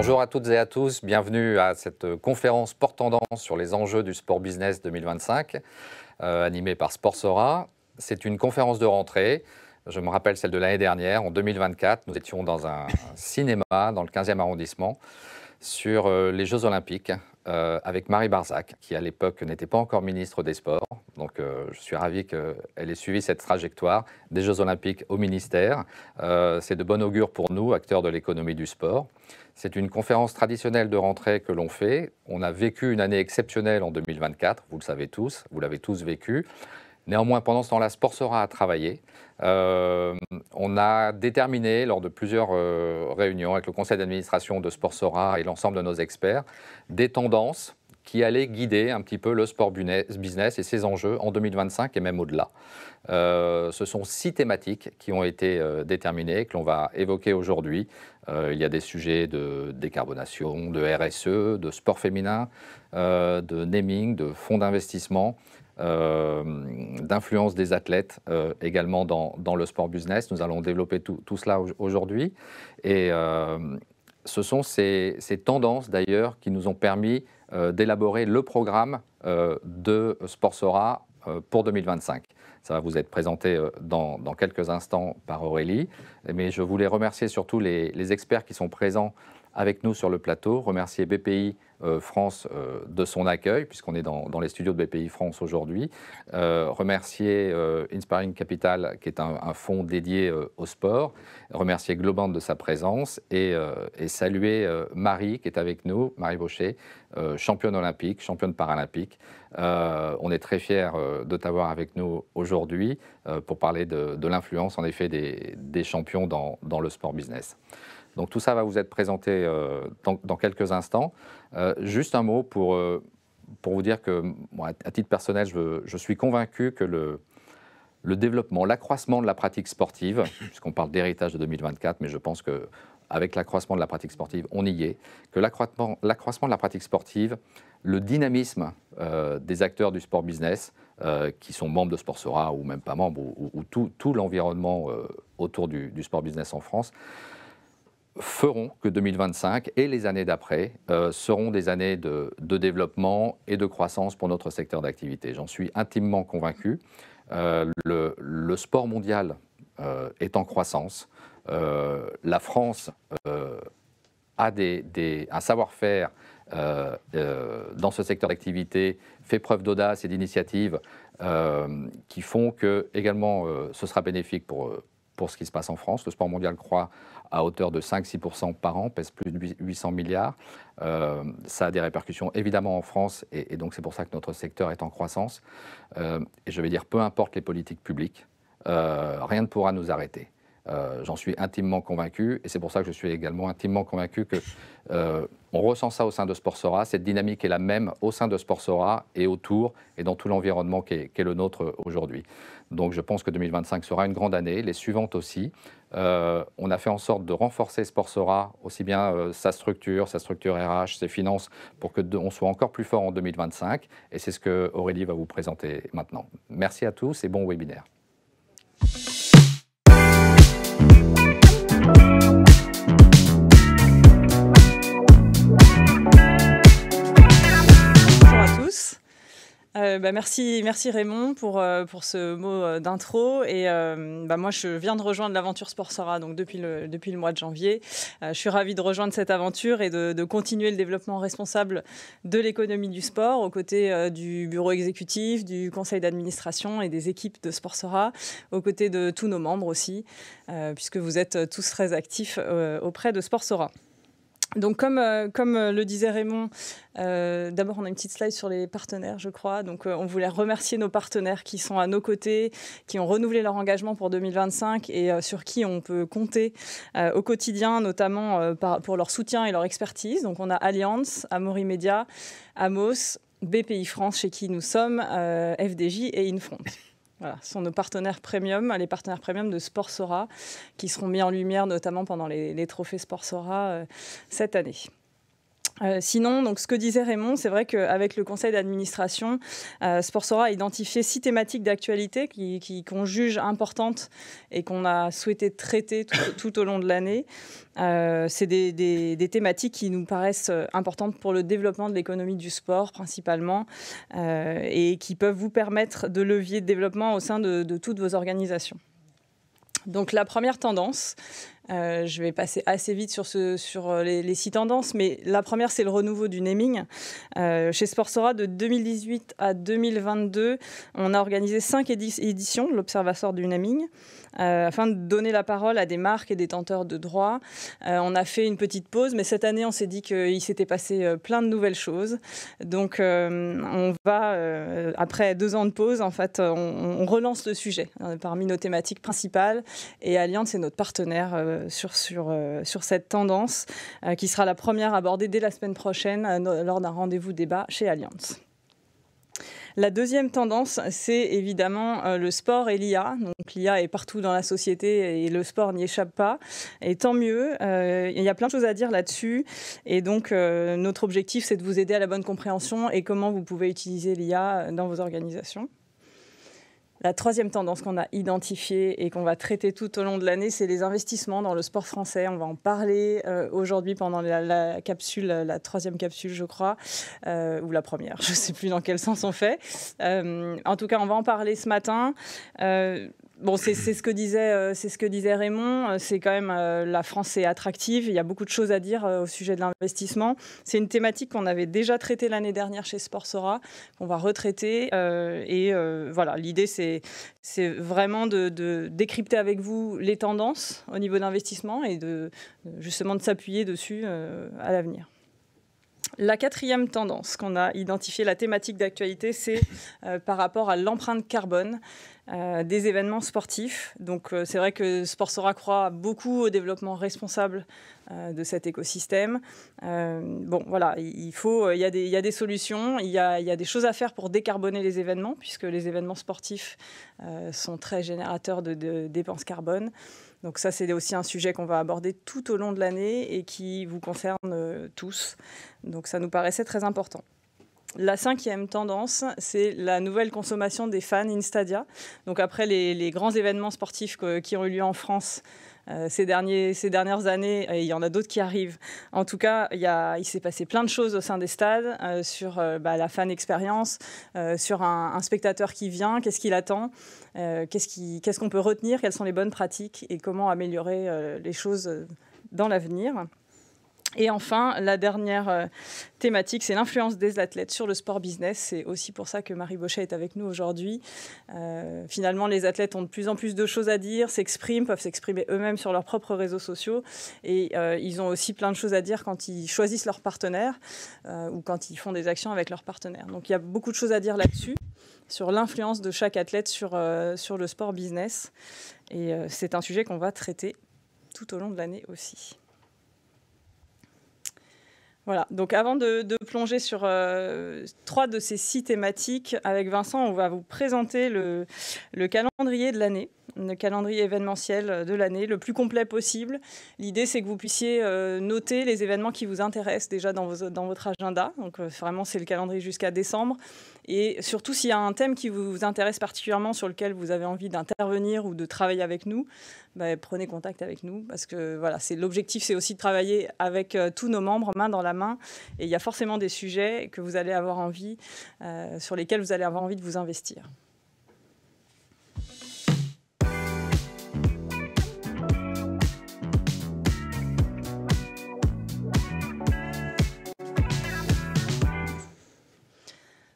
Bonjour à toutes et à tous, bienvenue à cette conférence Sport Tendance sur les enjeux du sport business 2025, animée par Sportsora. C'est une conférence de rentrée, je me rappelle celle de l'année dernière, en 2024, nous étions dans un cinéma dans le 15e arrondissement sur les Jeux Olympiques avec Marie Barzac, qui à l'époque n'était pas encore ministre des Sports. Donc je suis ravi qu'elle ait suivi cette trajectoire des Jeux Olympiques au ministère. C'est de bon augure pour nous, acteurs de l'économie du sport. C'est une conférence traditionnelle de rentrée que l'on fait. On a vécu une année exceptionnelle en 2024, vous le savez tous, vous l'avez tous vécu. Néanmoins, pendant ce temps-là, Sportsora a travaillé. On a déterminé lors de plusieurs réunions avec le conseil d'administration de Sportsora et l'ensemble de nos experts des tendances qui allaient guider un petit peu le sport business et ses enjeux en 2025 et même au-delà. Ce sont 6 thématiques qui ont été déterminées, que l'on va évoquer aujourd'hui. Il y a des sujets de décarbonation, de RSE, de sport féminin, de naming, de fonds d'investissement, d'influence des athlètes également dans le sport business. Nous allons développer tout cela aujourd'hui. Et ce sont ces tendances d'ailleurs qui nous ont permis d'élaborer le programme de Sportsora pour 2025. Ça va vous être présenté dans quelques instants par Aurélie. Mais je voulais remercier surtout les experts qui sont présents avec nous sur le plateau, remercier BPI France de son accueil, puisqu'on est dans les studios de BPI France aujourd'hui, remercier Inspiring Capital, qui est un fonds dédié au sport, remercier Globant de sa présence et saluer Marie, qui est avec nous, Marie Baucher, championne olympique, championne paralympique. On est très fiers de t'avoir avec nous aujourd'hui pour parler de l'influence, en effet, des champions dans le sport business. Donc tout ça va vous être présenté dans quelques instants. Juste un mot pour vous dire que, moi, à titre personnel, je suis convaincu que le développement, l'accroissement de la pratique sportive, puisqu'on parle d'héritage de 2024, mais je pense qu'avec l'accroissement de la pratique sportive, on y est, que l'accroissement de la pratique sportive, le dynamisme des acteurs du sport business, qui sont membres de Sportsora ou même pas membres, ou tout l'environnement autour du sport business en France, feront que 2025 et les années d'après seront des années de développement et de croissance pour notre secteur d'activité. J'en suis intimement convaincu. Le sport mondial est en croissance. La France a un savoir-faire dans ce secteur d'activité, fait preuve d'audace et d'initiative qui font que également ce sera bénéfique pour ce qui se passe en France. Le sport mondial croît à hauteur de 5-6% par an, pèse plus de 800 milliards. Ça a des répercussions évidemment en France et donc c'est pour ça que notre secteur est en croissance. Et je vais dire, peu importe les politiques publiques, rien ne pourra nous arrêter. J'en suis intimement convaincu et c'est pour ça que je suis également intimement convaincu que on ressent ça au sein de Sportsora. Cette dynamique est la même au sein de Sportsora et autour et dans tout l'environnement qui est le nôtre aujourd'hui. Donc je pense que 2025 sera une grande année, les suivantes aussi. On a fait en sorte de renforcer Sportsora, aussi bien sa structure RH, ses finances, pour qu'on soit encore plus fort en 2025. Et c'est ce que Aurélie va vous présenter maintenant. Merci à tous et bon webinaire. Merci Raymond pour ce mot d'intro. Et moi, je viens de rejoindre l'aventure Sportsora donc depuis le mois de janvier. Je suis ravie de rejoindre cette aventure et de continuer le développement responsable de l'économie du sport aux côtés du bureau exécutif, du conseil d'administration et des équipes de Sportsora, aux côtés de tous nos membres aussi, puisque vous êtes tous très actifs auprès de Sportsora. Donc, comme le disait Raymond, d'abord, on a une petite slide sur les partenaires, je crois. Donc, on voulait remercier nos partenaires qui sont à nos côtés, qui ont renouvelé leur engagement pour 2025 et sur qui on peut compter au quotidien, notamment pour leur soutien et leur expertise. Donc, on a Allianz, Amaury Média, Amos, BPI France, chez qui nous sommes, FDJ et Infront. Voilà, ce sont nos partenaires premium, les partenaires premium de Sportsora, qui seront mis en lumière notamment pendant les trophées Sportsora cette année. Sinon, donc, ce que disait Raymond, c'est vrai qu'avec le conseil d'administration, Sportsora a identifié 6 thématiques d'actualité qu'on juge importantes et qu'on a souhaité traiter tout au long de l'année. C'est des thématiques qui nous paraissent importantes pour le développement de l'économie du sport principalement et qui peuvent vous permettre de levier de développement au sein de toutes vos organisations. Donc la première tendance, je vais passer assez vite sur les 6 tendances, mais la première, c'est le renouveau du naming. Chez Sportsora, de 2018 à 2022, on a organisé 5 éditions de l'Observatoire du naming, afin de donner la parole à des marques et détenteurs de droits. On a fait une petite pause, mais cette année, on s'est dit qu'il s'était passé plein de nouvelles choses. Donc, on va, après 2 ans de pause, en fait, on relance le sujet parmi nos thématiques principales. Et Allianz est notre partenaire sur cette tendance, qui sera la première abordée dès la semaine prochaine lors d'un rendez-vous débat chez Allianz. La deuxième tendance, c'est évidemment le sport et l'IA. Donc l'IA est partout dans la société et le sport n'y échappe pas. Et tant mieux, il y a plein de choses à dire là-dessus. Et donc notre objectif, c'est de vous aider à la bonne compréhension et comment vous pouvez utiliser l'IA dans vos organisations. La troisième tendance qu'on a identifiée et qu'on va traiter tout au long de l'année, c'est les investissements dans le sport français. On va en parler aujourd'hui pendant la troisième capsule, je crois, ou la première, je ne sais plus dans quel sens on fait. En tout cas, on va en parler ce matin. Bon, c'est ce que disait Raymond. C'est quand même la France est attractive. Il y a beaucoup de choses à dire au sujet de l'investissement. C'est une thématique qu'on avait déjà traitée l'année dernière chez Sportsora, qu'on va retraiter. Voilà, l'idée c'est vraiment de décrypter avec vous les tendances au niveau d'investissement et justement de s'appuyer dessus à l'avenir. La quatrième tendance qu'on a identifiée, la thématique d'actualité, c'est par rapport à l'empreinte carbone des événements sportifs. Donc c'est vrai que Sportsora croit beaucoup au développement responsable de cet écosystème. Bon, voilà, il y a des solutions, il y a des choses à faire pour décarboner les événements, puisque les événements sportifs sont très générateurs de dépenses carbone. Donc ça, c'est aussi un sujet qu'on va aborder tout au long de l'année et qui vous concerne tous. Donc ça nous paraissait très important. La cinquième tendance, c'est la nouvelle consommation des fans in Stadia. Donc après les grands événements sportifs qui ont eu lieu en France ces dernières années, et il y en a d'autres qui arrivent. En tout cas, il s'est passé plein de choses au sein des stades sur la fan expérience, sur un spectateur qui vient, qu'est-ce qu'il attend, qu'est-ce qu'on peut retenir, quelles sont les bonnes pratiques et comment améliorer les choses dans l'avenir. Et enfin, la dernière thématique, c'est l'influence des athlètes sur le sport business. C'est aussi pour ça que Marie Bochet est avec nous aujourd'hui. Finalement, les athlètes ont de plus en plus de choses à dire, peuvent s'exprimer eux-mêmes sur leurs propres réseaux sociaux. Et ils ont aussi plein de choses à dire quand ils choisissent leurs partenaires ou quand ils font des actions avec leurs partenaires. Donc il y a beaucoup de choses à dire là-dessus, sur l'influence de chaque athlète sur le sport business. Et c'est un sujet qu'on va traiter tout au long de l'année aussi. Voilà, donc avant de plonger sur 3 de ces 6 thématiques, avec Vincent, on va vous présenter le calendrier de l'année, le calendrier événementiel de l'année, le plus complet possible. L'idée, c'est que vous puissiez noter les événements qui vous intéressent déjà dans votre agenda. Donc vraiment, c'est le calendrier jusqu'à décembre. Et surtout, s'il y a un thème qui vous intéresse particulièrement, sur lequel vous avez envie d'intervenir ou de travailler avec nous, prenez contact avec nous, parce que voilà, l'objectif, c'est aussi de travailler avec tous nos membres, main dans la main. Et il y a forcément des sujets que vous allez avoir envie, sur lesquels vous allez avoir envie de vous investir.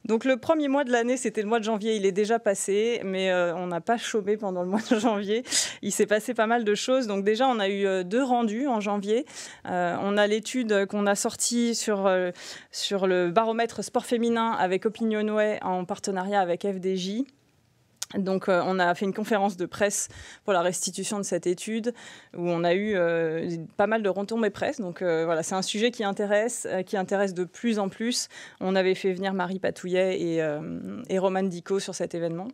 Donc le premier mois de l'année, c'était le mois de janvier, il est déjà passé, mais on n'a pas chômé pendant le mois de janvier. Il s'est passé pas mal de choses. Donc déjà, on a eu 2 rendus en janvier. On a l'étude qu'on a sortie sur le baromètre sport féminin avec Opinionway en partenariat avec FDJ. Donc, on a fait une conférence de presse pour la restitution de cette étude où on a eu pas mal de retombées presse. Donc, voilà, c'est un sujet qui intéresse de plus en plus. On avait fait venir Marie Patouillet et Romane Dico sur cet événement.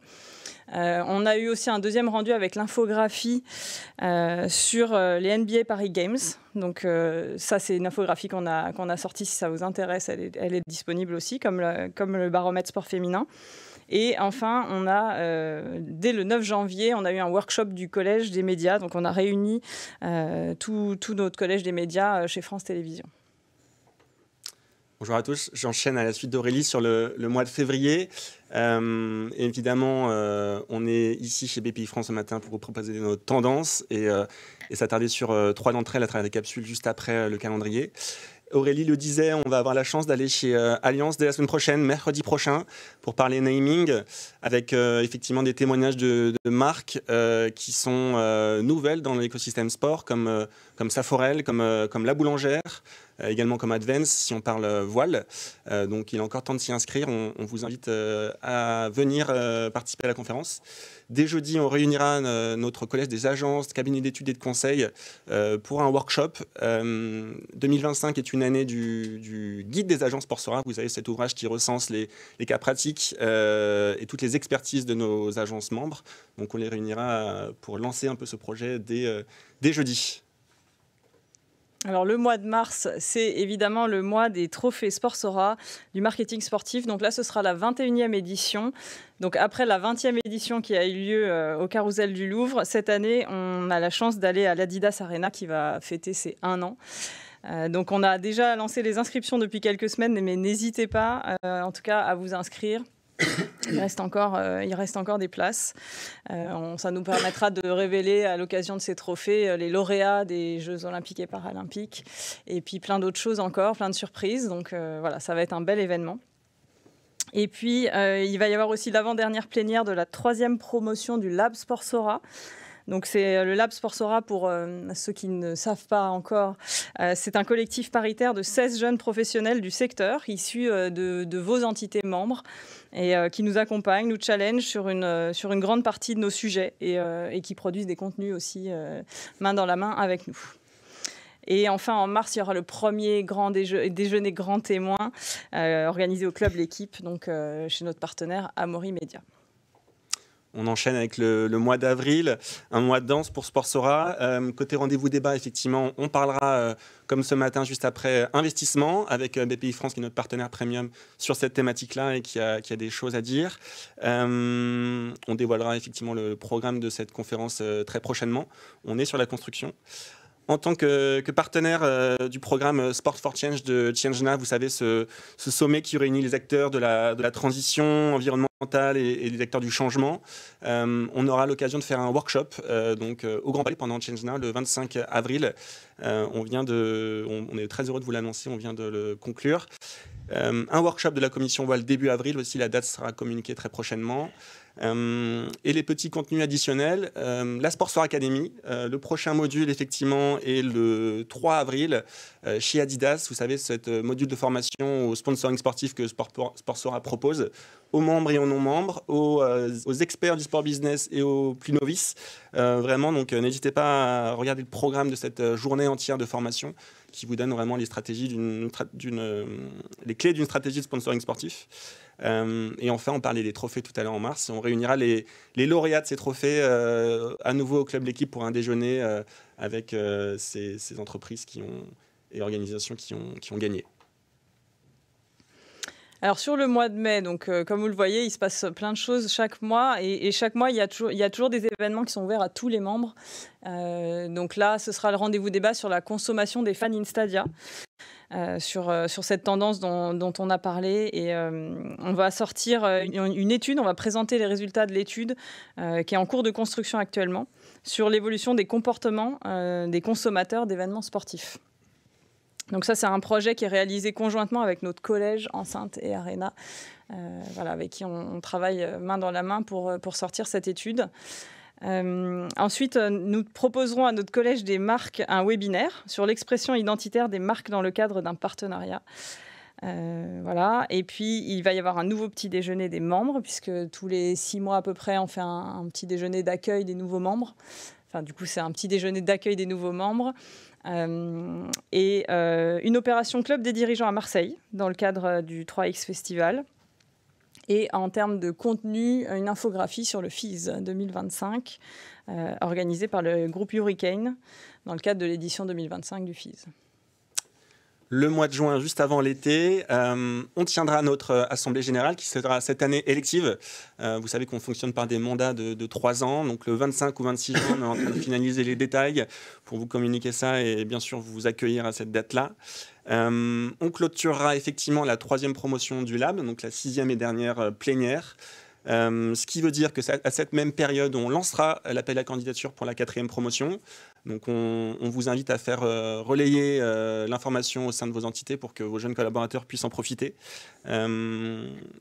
On a eu aussi un deuxième rendu avec l'infographie sur les NBA Paris Games. Donc, ça, c'est une infographie qu'on a sortie. Si ça vous intéresse, elle est disponible aussi, comme le baromètre sport féminin. Et enfin, on a, dès le 9 janvier, on a eu un workshop du Collège des médias. Donc, on a réuni tout notre Collège des médias chez France Télévisions. Bonjour à tous, j'enchaîne à la suite d'Aurélie sur le mois de février. Évidemment, on est ici chez BPI France ce matin pour vous proposer nos tendances et s'attarder sur 3 d'entre elles à travers des capsules juste après le calendrier. Aurélie le disait, on va avoir la chance d'aller chez Allianz dès la semaine prochaine, mercredi prochain, pour parler naming, avec effectivement des témoignages de marques qui sont nouvelles dans l'écosystème sport, comme Saforel, comme La Boulangère, également comme Advance, si on parle voile. Donc il est encore temps de s'y inscrire. On vous invite à venir participer à la conférence. Dès jeudi, on réunira notre collège des agences, cabinets d'études et de conseil pour un workshop. 2025 est une année du guide des agences Sportsora. Vous avez cet ouvrage qui recense les cas pratiques et toutes les expertises de nos agences membres. Donc on les réunira pour lancer un peu ce projet dès jeudi. Alors, le mois de mars, c'est évidemment le mois des trophées Sportsora, du marketing sportif. Donc là, ce sera la 21e édition. Donc après la 20e édition qui a eu lieu au Carrousel du Louvre, cette année, on a la chance d'aller à l'Adidas Arena qui va fêter ses 1 an. Donc on a déjà lancé les inscriptions depuis quelques semaines, mais n'hésitez pas, en tout cas, à vous inscrire. Il reste encore des places. Ça nous permettra de révéler à l'occasion de ces trophées les lauréats des Jeux Olympiques et Paralympiques et puis plein d'autres choses encore, plein de surprises. Donc voilà, ça va être un bel événement. Et puis, il va y avoir aussi l'avant-dernière plénière de la 3e promotion du Lab Sportsora. Donc, c'est le Lab Sportsora, pour ceux qui ne savent pas encore. C'est un collectif paritaire de 16 jeunes professionnels du secteur, issus de vos entités membres, et qui nous accompagnent, nous challenge sur une grande partie de nos sujets, et qui produisent des contenus aussi main dans la main avec nous. Et enfin, en mars, il y aura le premier grand déjeuner grand témoin organisé au Club L'Équipe, donc chez notre partenaire Amaury Média. On enchaîne avec le mois d'avril, un mois de danse pour Sportsora. Côté rendez-vous débat, effectivement, on parlera, comme ce matin, juste après, investissement, avec BPI France, qui est notre partenaire premium sur cette thématique-là et qui a des choses à dire. On dévoilera effectivement le programme de cette conférence très prochainement. On est sur la construction. En tant que partenaire du programme Sport for Change de Changena, vous savez, ce sommet qui réunit les acteurs de la transition environnementale et les acteurs du changement, on aura l'occasion de faire un workshop au Grand Palais pendant Changena le 25 avril. On est très heureux de vous l'annoncer, on vient de le conclure. Un workshop de la commission voile début avril aussi, la date sera communiquée très prochainement. Et les petits contenus additionnels, la Sportsora Academy, le prochain module effectivement est le 3 avril chez Adidas. Vous savez, cette module de formation au sponsoring sportif que Sportsora propose aux membres et aux non-membres, aux experts du sport business et aux plus novices. Vraiment, donc n'hésitez pas à regarder le programme de cette journée entière de formation qui vous donne vraiment les stratégies les clés d'une stratégie de sponsoring sportif. Et enfin, on parlait des trophées tout à l'heure en mars. On réunira les lauréats de ces trophées à nouveau au Club L'Équipe pour un déjeuner avec ces entreprises et organisations qui ont gagné. Alors sur le mois de mai, donc comme vous le voyez, il se passe plein de choses chaque mois et chaque mois il y a toujours des événements qui sont ouverts à tous les membres. Donc là, ce sera le rendez-vous débat sur la consommation des fans Instadia, sur cette tendance dont on a parlé, et on va sortir une étude, on va présenter les résultats de l'étude qui est en cours de construction actuellement sur l'évolution des comportements des consommateurs d'événements sportifs. Donc ça, c'est un projet qui est réalisé conjointement avec notre collège, Enceinte et Arena, avec qui on travaille main dans la main pour sortir cette étude. Ensuite, nous proposerons à notre collège des marques un webinaire sur l'expression identitaire des marques dans le cadre d'un partenariat. Voilà. Et puis, il va y avoir un nouveau petit déjeuner des membres, puisque tous les 6 mois à peu près, on fait un petit déjeuner d'accueil des nouveaux membres. Enfin, du coup, c'est un petit déjeuner d'accueil des nouveaux membres. Et une opération club des dirigeants à Marseille, dans le cadre du 3X Festival. Et en termes de contenu, une infographie sur le FIS 2025, organisée par le groupe Hurricane, dans le cadre de l'édition 2025 du FIS. Le mois de juin, juste avant l'été, on tiendra notre Assemblée Générale qui sera cette année élective. Vous savez qu'on fonctionne par des mandats de 3 ans. Donc le 25 ou 26 juin, on est en train de finaliser les détails pour vous communiquer ça et bien sûr vous accueillir à cette date-là. On clôturera effectivement la 3e promotion du Lab, donc la 6e et dernière plénière. Ce qui veut dire que à cette même période, on lancera l'appel à candidature pour la 4e promotion. Donc on vous invite à faire relayer l'information au sein de vos entités pour que vos jeunes collaborateurs puissent en profiter.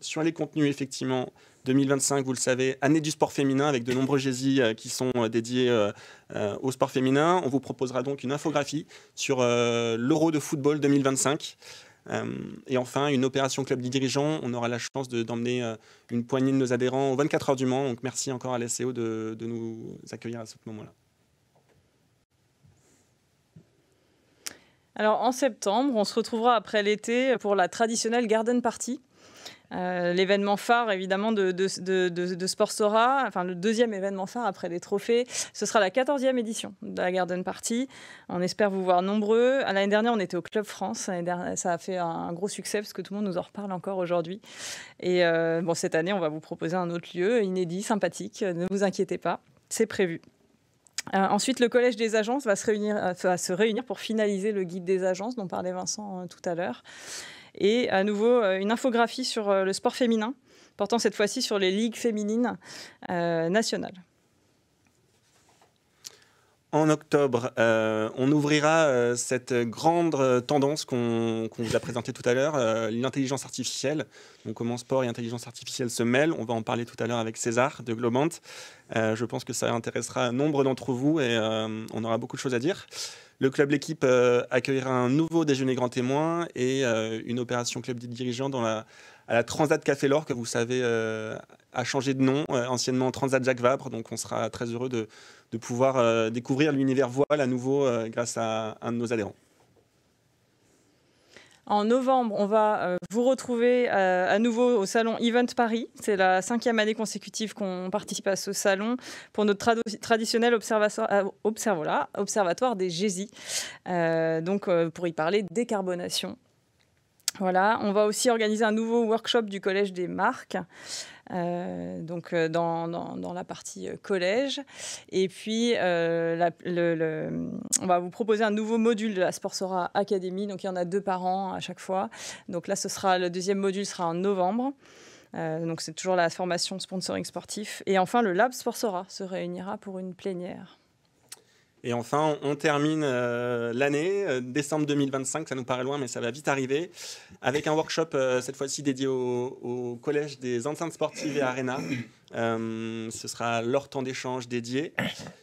Sur les contenus, effectivement, 2025, vous le savez, année du sport féminin avec de nombreux GESI qui sont dédiés au sport féminin. On vous proposera donc une infographie sur l'Euro de football 2025. Et enfin, une opération club des dirigeants. On aura la chance d'emmener une poignée de nos adhérents aux 24 heures du Mans. Donc merci encore à l'SCO de nous accueillir à ce moment-là. Alors en septembre, on se retrouvera après l'été pour la traditionnelle Garden Party. L'événement phare évidemment de Sportsora, enfin le 2e événement phare après les trophées, ce sera la 14e édition de la Garden Party. On espère vous voir nombreux. L'année dernière, on était au Club France. Ça a fait un gros succès parce que tout le monde nous en reparle encore aujourd'hui. Et bon, cette année, on va vous proposer un autre lieu inédit, sympathique. Ne vous inquiétez pas, c'est prévu. Ensuite, le Collège des agences va se réunir pour finaliser le guide des agences dont parlait Vincent tout à l'heure. Et à nouveau, une infographie sur le sport féminin, portant cette fois-ci sur les ligues féminines nationales. En octobre, on ouvrira cette grande tendance qu'on vous a présentée tout à l'heure, l'intelligence artificielle. Donc comment sport et intelligence artificielle se mêlent. On va en parler tout à l'heure avec César de Globant. Je pense que ça intéressera nombre d'entre vous et on aura beaucoup de choses à dire. Le club L'équipe accueillera un nouveau déjeuner grand témoin et une opération club des dirigeants à la Transat Café L'Or, que vous savez a changé de nom, anciennement Transat Jacques Vabre. Donc on sera très heureux de pouvoir découvrir l'univers voile à nouveau grâce à un de nos adhérents. En novembre, on va vous retrouver à nouveau au salon Event Paris. C'est la 5e année consécutive qu'on participe à ce salon pour notre traditionnel observatoire des GESI. Donc pour y parler décarbonation. Voilà, on va aussi organiser un nouveau workshop du Collège des marques. Donc dans la partie collège. Et puis, on va vous proposer un nouveau module de la Sportsora Academy. Donc, il y en a 2 par an à chaque fois. Donc là, le 2e module sera en novembre. Donc, c'est toujours la formation sponsoring sportif. Et enfin, le Lab Sportsora se réunira pour une plénière. Et enfin, on termine l'année, décembre 2025, ça nous paraît loin, mais ça va vite arriver, avec un workshop, cette fois-ci dédié au Collège des enceintes sportives et Arena. Ce sera leur temps d'échange dédié.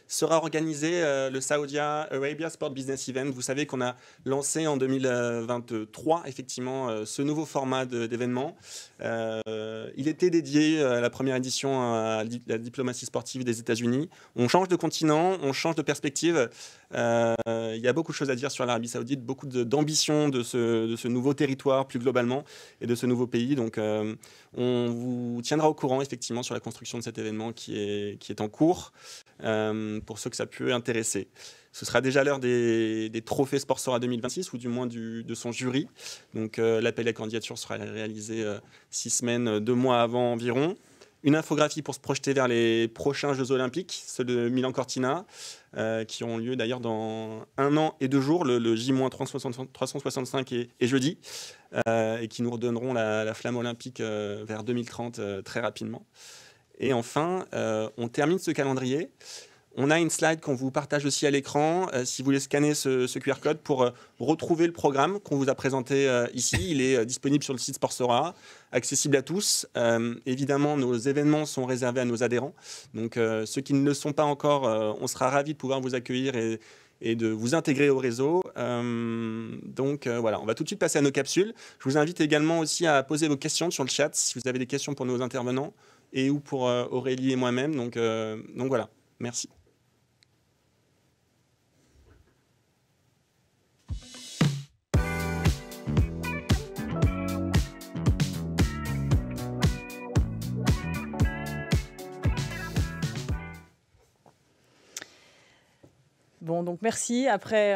Sera organisé le Saudi Arabia Sport Business Event. Vous savez qu'on a lancé en 2023, effectivement, ce nouveau format d'événement. Il était dédié à la première édition à la diplomatie sportive des États-Unis. On change de continent, on change de perspective. Il y a beaucoup de choses à dire sur l'Arabie Saoudite, beaucoup d'ambition de ce nouveau territoire plus globalement et de ce nouveau pays. Donc, on vous tiendra au courant effectivement sur la construction de cet événement qui est en cours pour ceux que ça peut intéresser. Ce sera déjà l'heure des trophées Sportsora 2026 ou du moins de son jury. Donc, l'appel à candidature sera réalisé 6 semaines, 2 mois avant environ. Une infographie pour se projeter vers les prochains Jeux Olympiques, ceux de Milan-Cortina, qui auront lieu d'ailleurs dans 1 an et 2 jours, le J-365 et jeudi, et qui nous redonneront la flamme olympique vers 2030 très rapidement. Et enfin, on termine ce calendrier. On a une slide qu'on vous partage aussi à l'écran. Si vous voulez scanner ce QR code pour retrouver le programme qu'on vous a présenté ici, il est disponible sur le site Sportsora, accessible à tous. Évidemment, nos événements sont réservés à nos adhérents. Donc, ceux qui ne le sont pas encore, on sera ravis de pouvoir vous accueillir et de vous intégrer au réseau. Donc voilà, on va tout de suite passer à nos capsules. Je vous invite également aussi à poser vos questions sur le chat si vous avez des questions pour nos intervenants et ou pour Aurélie et moi-même. Donc voilà, merci. Bon, donc merci. Après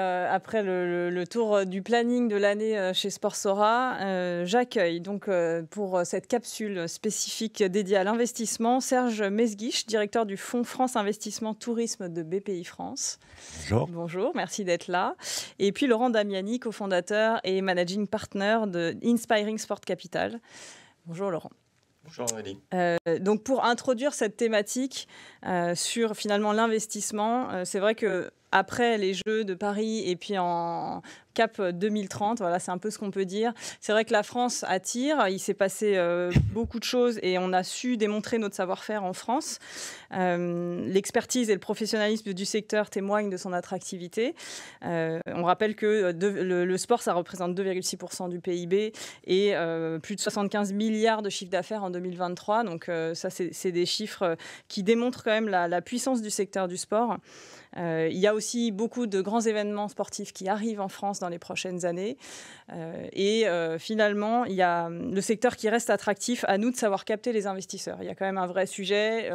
le tour du planning de l'année chez Sportsora, j'accueille donc pour cette capsule spécifique dédiée à l'investissement Serge Mesguich, directeur du fonds France Investissement Tourisme de BPI France. Bonjour. Bonjour, merci d'être là. Et puis Laurent Damiani, cofondateur et managing partner de Inspiring Sport Capital. Bonjour Laurent. Bonjour Aurélie. Donc pour introduire cette thématique sur finalement l'investissement, c'est vrai que après les Jeux de Paris et puis en cap 2030, voilà, c'est un peu ce qu'on peut dire. C'est vrai que la France attire, il s'est passé beaucoup de choses et on a su démontrer notre savoir-faire en France. L'expertise et le professionnalisme du secteur témoignent de son attractivité. On rappelle que le sport, ça représente 2,6% du PIB et plus de 75 milliards de chiffre d'affaires en 2023. Donc ça, c'est des chiffres qui démontrent quand même la puissance du secteur du sport. Il y a aussi beaucoup de grands événements sportifs qui arrivent en France dans les prochaines années. Finalement, il y a le secteur qui reste attractif. À nous de savoir capter les investisseurs. Il y a quand même un vrai sujet.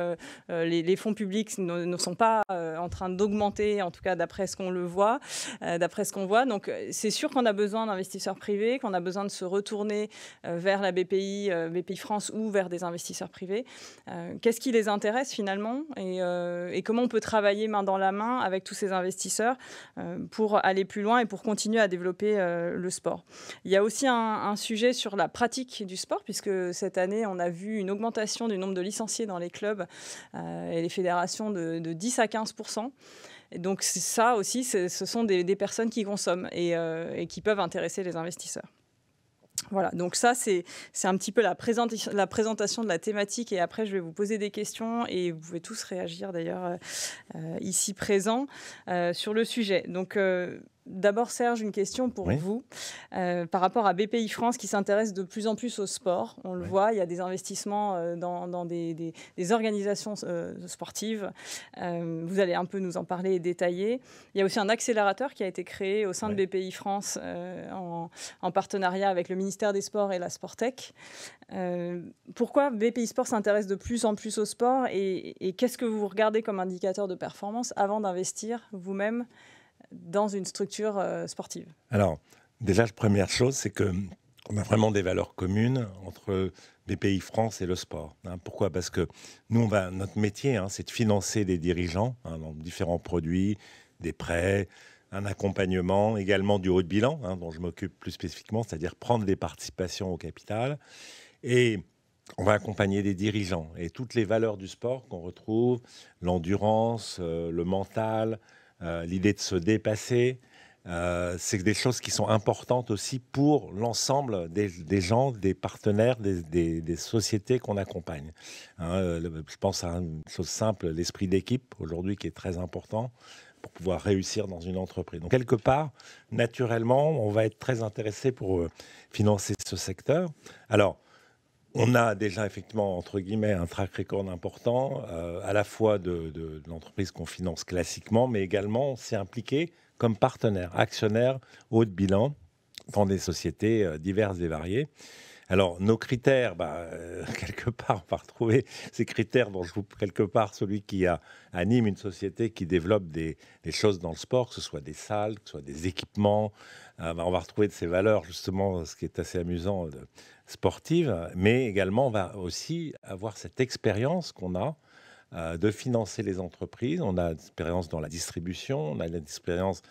Les fonds publics ne sont pas en train d'augmenter, en tout cas d'après ce qu'on le voit, d'après ce qu'on voit. Donc c'est sûr qu'on a besoin d'investisseurs privés, qu'on a besoin de se retourner vers la BPI, BPI France ou vers des investisseurs privés. Qu'est-ce qui les intéresse finalement et comment on peut travailler main dans la main avec tous ces investisseurs pour aller plus loin et pour continuer à développer le sport. Il y a aussi un sujet sur la pratique du sport, puisque cette année, on a vu une augmentation du nombre de licenciés dans les clubs et les fédérations de 10 à 15%. Et donc ça aussi, ce sont des personnes qui consomment et qui peuvent intéresser les investisseurs. Voilà, donc ça, c'est un petit peu la présentation de la thématique et après, je vais vous poser des questions et vous pouvez tous réagir d'ailleurs ici présents sur le sujet. Donc, d'abord, Serge, une question pour vous par rapport à BPI France qui s'intéresse de plus en plus au sport. On le voit, il y a des investissements dans des organisations sportives. Vous allez un peu nous en parler et détailler. Il y a aussi un accélérateur qui a été créé au sein de BPI France en partenariat avec le ministère des Sports et la Sportec. Pourquoi BPI Sport s'intéresse de plus en plus au sport et qu'est-ce que vous regardez comme indicateur de performance avant d'investir vous-même dans une structure sportive? Alors, déjà, la première chose, c'est qu'on a vraiment des valeurs communes entre BPI France et le sport. Pourquoi ? Parce que nous, notre métier, c'est de financer des dirigeants dans différents produits, des prêts, un accompagnement, également du haut de bilan, dont je m'occupe plus spécifiquement, c'est-à-dire prendre des participations au capital. Et on va accompagner des dirigeants. Et toutes les valeurs du sport qu'on retrouve, l'endurance, le mental, l'idée de se dépasser, c'est des choses qui sont importantes aussi pour l'ensemble des gens, des partenaires, des sociétés qu'on accompagne. Je pense à une chose simple, l'esprit d'équipe, aujourd'hui, qui est très important pour pouvoir réussir dans une entreprise. Donc, quelque part, naturellement, on va être très intéressé pour financer ce secteur. Alors, on a déjà effectivement, entre guillemets, un track record important, à la fois de l'entreprise qu'on finance classiquement, mais également on s'est impliqué comme partenaire, actionnaire, haut de bilan, dans des sociétés diverses et variées. Alors, nos critères, quelque part, on va retrouver ces critères dont je vous quelque part celui qui anime une société qui développe des choses dans le sport, que ce soit des salles, que ce soit des équipements. On va retrouver de ces valeurs, justement, ce qui est assez amusant, sportive, mais également, on va aussi avoir cette expérience qu'on a de financer les entreprises. On a l'expérience dans la distribution, on a l'expérience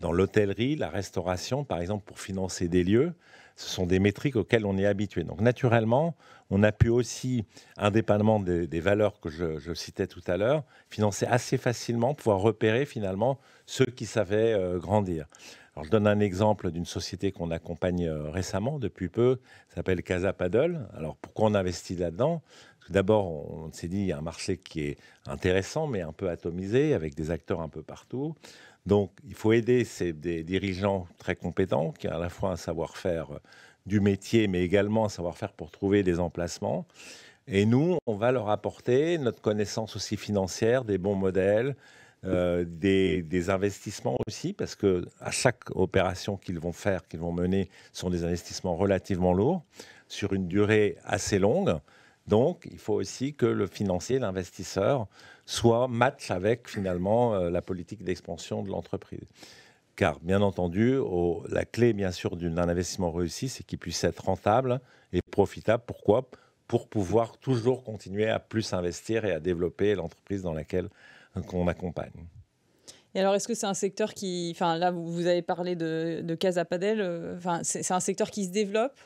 dans l'hôtellerie, la restauration, par exemple, pour financer des lieux. Ce sont des métriques auxquelles on est habitué. Donc, naturellement, on a pu aussi, indépendamment des valeurs que je citais tout à l'heure, financer assez facilement, pouvoir repérer finalement ceux qui savaient grandir. Alors, je donne un exemple d'une société qu'on accompagne récemment, depuis peu, ça s'appelle Casa Paddle. Alors, pourquoi on investit là-dedans ? Parce Tout d'abord, on s'est dit, il y a un marché qui est intéressant, mais un peu atomisé, avec des acteurs un peu partout. Donc, il faut aider des dirigeants très compétents, qui ont à la fois un savoir-faire du métier, mais également un savoir-faire pour trouver des emplacements. Et nous, on va leur apporter notre connaissance aussi financière, des bons modèles, des investissements aussi, parce que à chaque opération qu'ils vont faire, qu'ils vont mener, sont des investissements relativement lourds, sur une durée assez longue. Donc, il faut aussi que le financier, l'investisseur, soit match avec finalement la politique d'expansion de l'entreprise. Car, bien entendu, la clé, bien sûr, d'un investissement réussi, c'est qu'il puisse être rentable et profitable. Pourquoi ? Pour pouvoir toujours continuer à plus investir et à développer l'entreprise dans laquelle on accompagne. Et alors, est-ce que c'est un secteur qui... Enfin, là, vous avez parlé de Casa Padel. C'est un secteur qui se développe,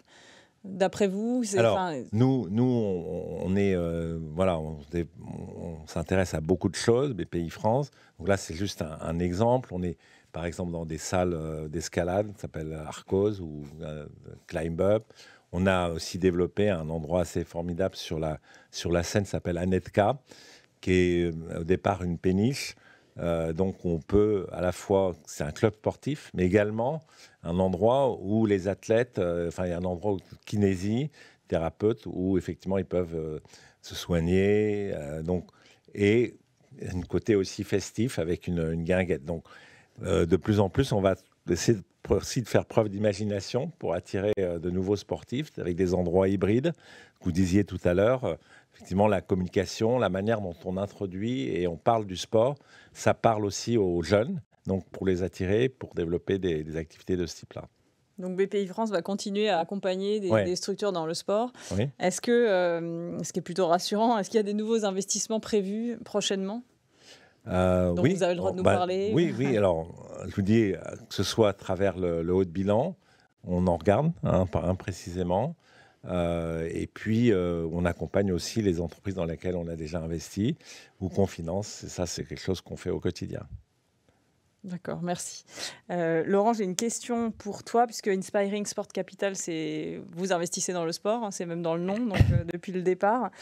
d'après vous? Alors, nous, on est... voilà, on s'intéresse à beaucoup de choses, BPI France. Donc là, c'est juste un exemple. On est, par exemple, dans des salles d'escalade, qui s'appellent Arcos ou Climb Up. On a aussi développé un endroit assez formidable sur la Seine, qui s'appelle Anetka, qui est au départ une péniche. Donc on peut à la fois, c'est un club sportif, mais également un endroit où les athlètes, il y a un endroit où kinésie, thérapeute, où effectivement ils peuvent se soigner. Et un côté aussi festif avec une guinguette. Donc de plus en plus, on va essayer aussi de faire preuve d'imagination pour attirer de nouveaux sportifs avec des endroits hybrides. Vous disiez tout à l'heure, effectivement, la communication, la manière dont on introduit et on parle du sport, ça parle aussi aux jeunes, donc pour les attirer, pour développer des activités de ce type-là. Donc BPI France va continuer à accompagner des structures dans le sport. Oui. Est-ce que, ce qui est plutôt rassurant, est-ce qu'il y a des nouveaux investissements prévus prochainement ? Donc oui, vous avez le droit de nous parler. Oui. Alors, je vous dis, que ce soit à travers le haut de bilan, on en regarde précisément. Et puis, on accompagne aussi les entreprises dans lesquelles on a déjà investi ou qu'on finance. Et ça, c'est quelque chose qu'on fait au quotidien. D'accord, merci. Laurent, j'ai une question pour toi, puisque Inspiring Sport Capital, vous investissez dans le sport, c'est même dans le nom, donc depuis le départ.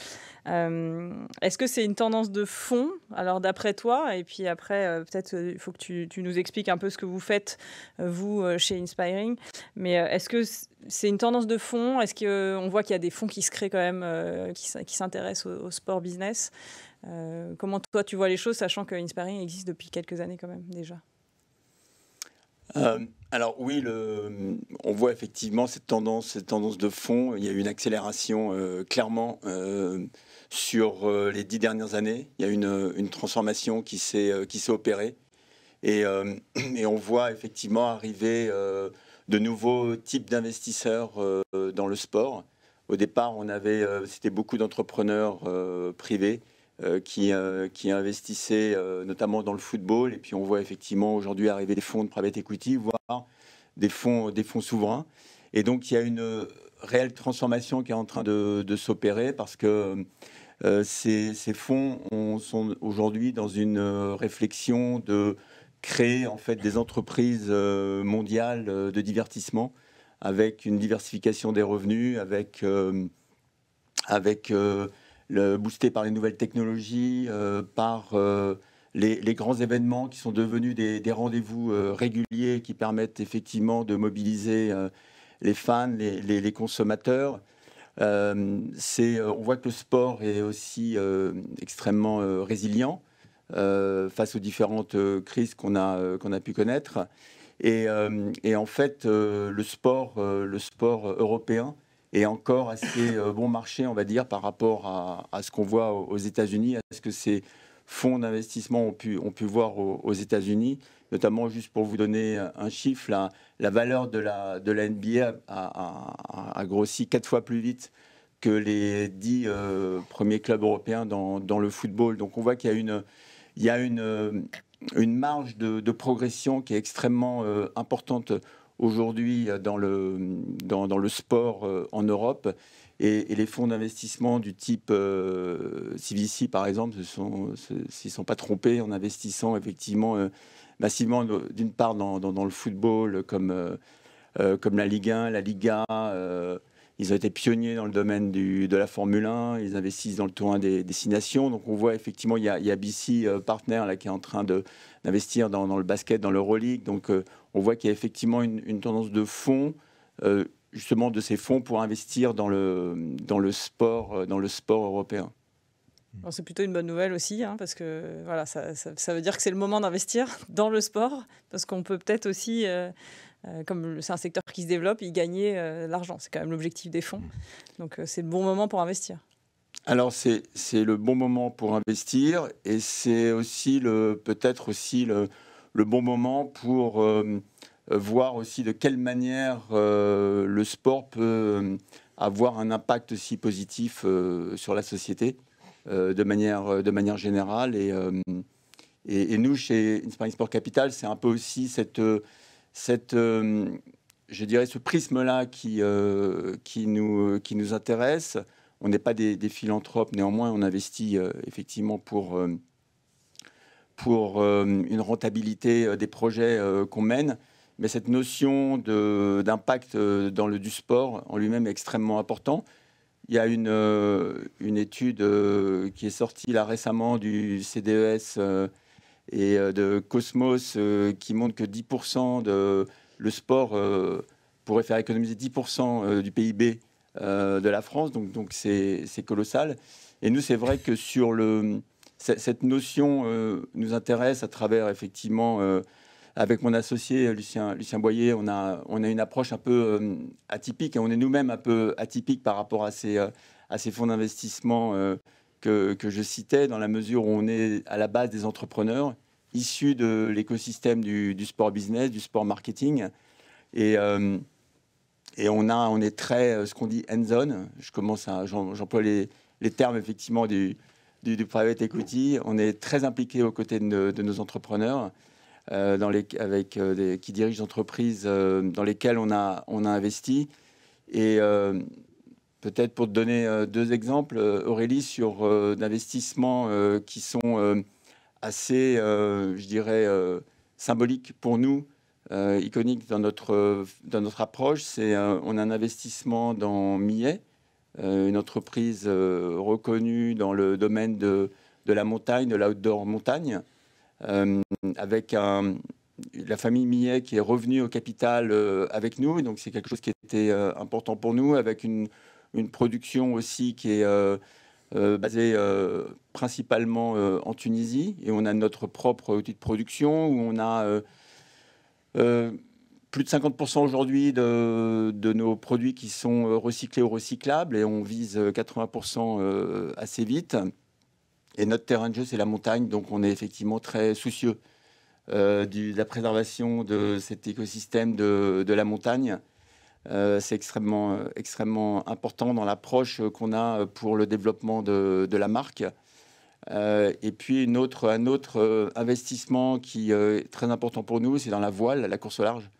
Est-ce que c'est une tendance de fond, alors d'après toi, et puis après, peut-être il faut que tu nous expliques un peu ce que vous faites, vous, chez Inspiring, mais est-ce que c'est une tendance de fond? Est-ce qu'on voit qu'il y a des fonds qui se créent quand même, qui s'intéressent au sport business? Comment toi tu vois les choses, sachant que Inspiring existe depuis quelques années quand même déjà? Alors oui, on voit effectivement cette tendance de fond. Il y a eu une accélération clairement sur les 10 dernières années. Il y a une transformation qui s'est opérée et on voit effectivement arriver de nouveaux types d'investisseurs dans le sport. Au départ, c'était beaucoup d'entrepreneurs privés qui investissaient notamment dans le football. Et puis on voit effectivement aujourd'hui arriver des fonds de private equity, voire des fonds souverains. Et donc il y a une réelle transformation qui est en train de s'opérer parce que ces fonds sont aujourd'hui dans une réflexion de créer en fait des entreprises mondiales de divertissement avec une diversification des revenus, boosté par les nouvelles technologies, par les grands événements qui sont devenus des rendez-vous réguliers qui permettent effectivement de mobiliser les fans, les consommateurs. On voit que le sport est aussi extrêmement résilient face aux différentes crises qu'on a pu connaître. Et en fait, le sport européen est encore assez bon marché, on va dire, par rapport à ce qu'on voit aux États-Unis, à ce que ces fonds d'investissement ont pu voir aux États-Unis. Notamment, juste pour vous donner un chiffre, la valeur de la NBA a grossi 4 fois plus vite que les 10 premiers clubs européens dans le football. Donc on voit qu'il y a une marge de progression qui est extrêmement importante aujourd'hui dans le sport en Europe. Et les fonds d'investissement du type CVC, par exemple, s'ils ne sont pas trompés en investissant effectivement massivement, d'une part, dans le football, comme la Ligue 1, la Liga. Il Ils ont été pionniers dans le domaine de la Formule 1, ils investissent dans le Tour 1 des destinations. Donc on voit effectivement, il y a BC Partner là, qui est en train d'investir dans le basket, dans l'Euroleague. Donc on voit qu'il y a effectivement une tendance de fonds, justement de ces fonds pour investir dans le sport européen. C'est plutôt une bonne nouvelle aussi, hein, parce que voilà, ça veut dire que c'est le moment d'investir dans le sport, parce qu'on peut peut-être aussi, comme c'est un secteur qui se développe, y gagner l'argent. C'est quand même l'objectif des fonds. Donc c'est le bon moment pour investir. Alors c'est le bon moment pour investir et c'est aussi peut-être aussi le bon moment pour voir aussi de quelle manière le sport peut avoir un impact aussi positif sur la société. De manière générale. Et nous, chez Inspiring Sport Capital, c'est un peu aussi je dirais, ce prisme-là qui nous intéresse. On n'est pas des philanthropes, néanmoins, on investit effectivement pour une rentabilité des projets qu'on mène. Mais cette notion d'impact du sport en lui-même est extrêmement important. Il y a une étude qui est sortie là récemment du CDES et de Cosmos qui montre que 10% le sport pourrait faire économiser 10% du PIB de la France, donc c'est colossal. Et nous, c'est vrai que cette notion nous intéresse à travers effectivement avec mon associé Lucien Boyer, on a une approche un peu atypique et on est nous-mêmes un peu atypique par rapport à ces fonds d'investissement que je citais, dans la mesure où on est à la base des entrepreneurs issus de l'écosystème du sport business, du sport marketing. Et on est très, ce qu'on dit hands-on. J'emploie les termes effectivement du private equity. On est très impliqué aux côtés de nos entrepreneurs. Qui dirigent des entreprises dans lesquelles on a investi. Et peut-être pour te donner deux exemples, Aurélie, sur d'investissements qui sont assez, je dirais, symboliques pour nous, iconiques dans notre approche. On a un investissement dans Millet, une entreprise reconnue dans le domaine de la montagne, de l'outdoor montagne. Avec la famille Millet qui est revenue au capital avec nous. Et donc, c'est quelque chose qui était important pour nous, avec une production aussi qui est basée principalement en Tunisie. Et on a notre propre outil de production où on a plus de 50% aujourd'hui de nos produits qui sont recyclés ou recyclables. Et on vise 80% assez vite. Et notre terrain de jeu, c'est la montagne, donc on est effectivement très soucieux de la préservation de cet écosystème de la montagne. C'est extrêmement important dans l'approche qu'on a pour le développement de la marque. Et puis un autre investissement qui est très important pour nous, c'est dans la voile, la course au large,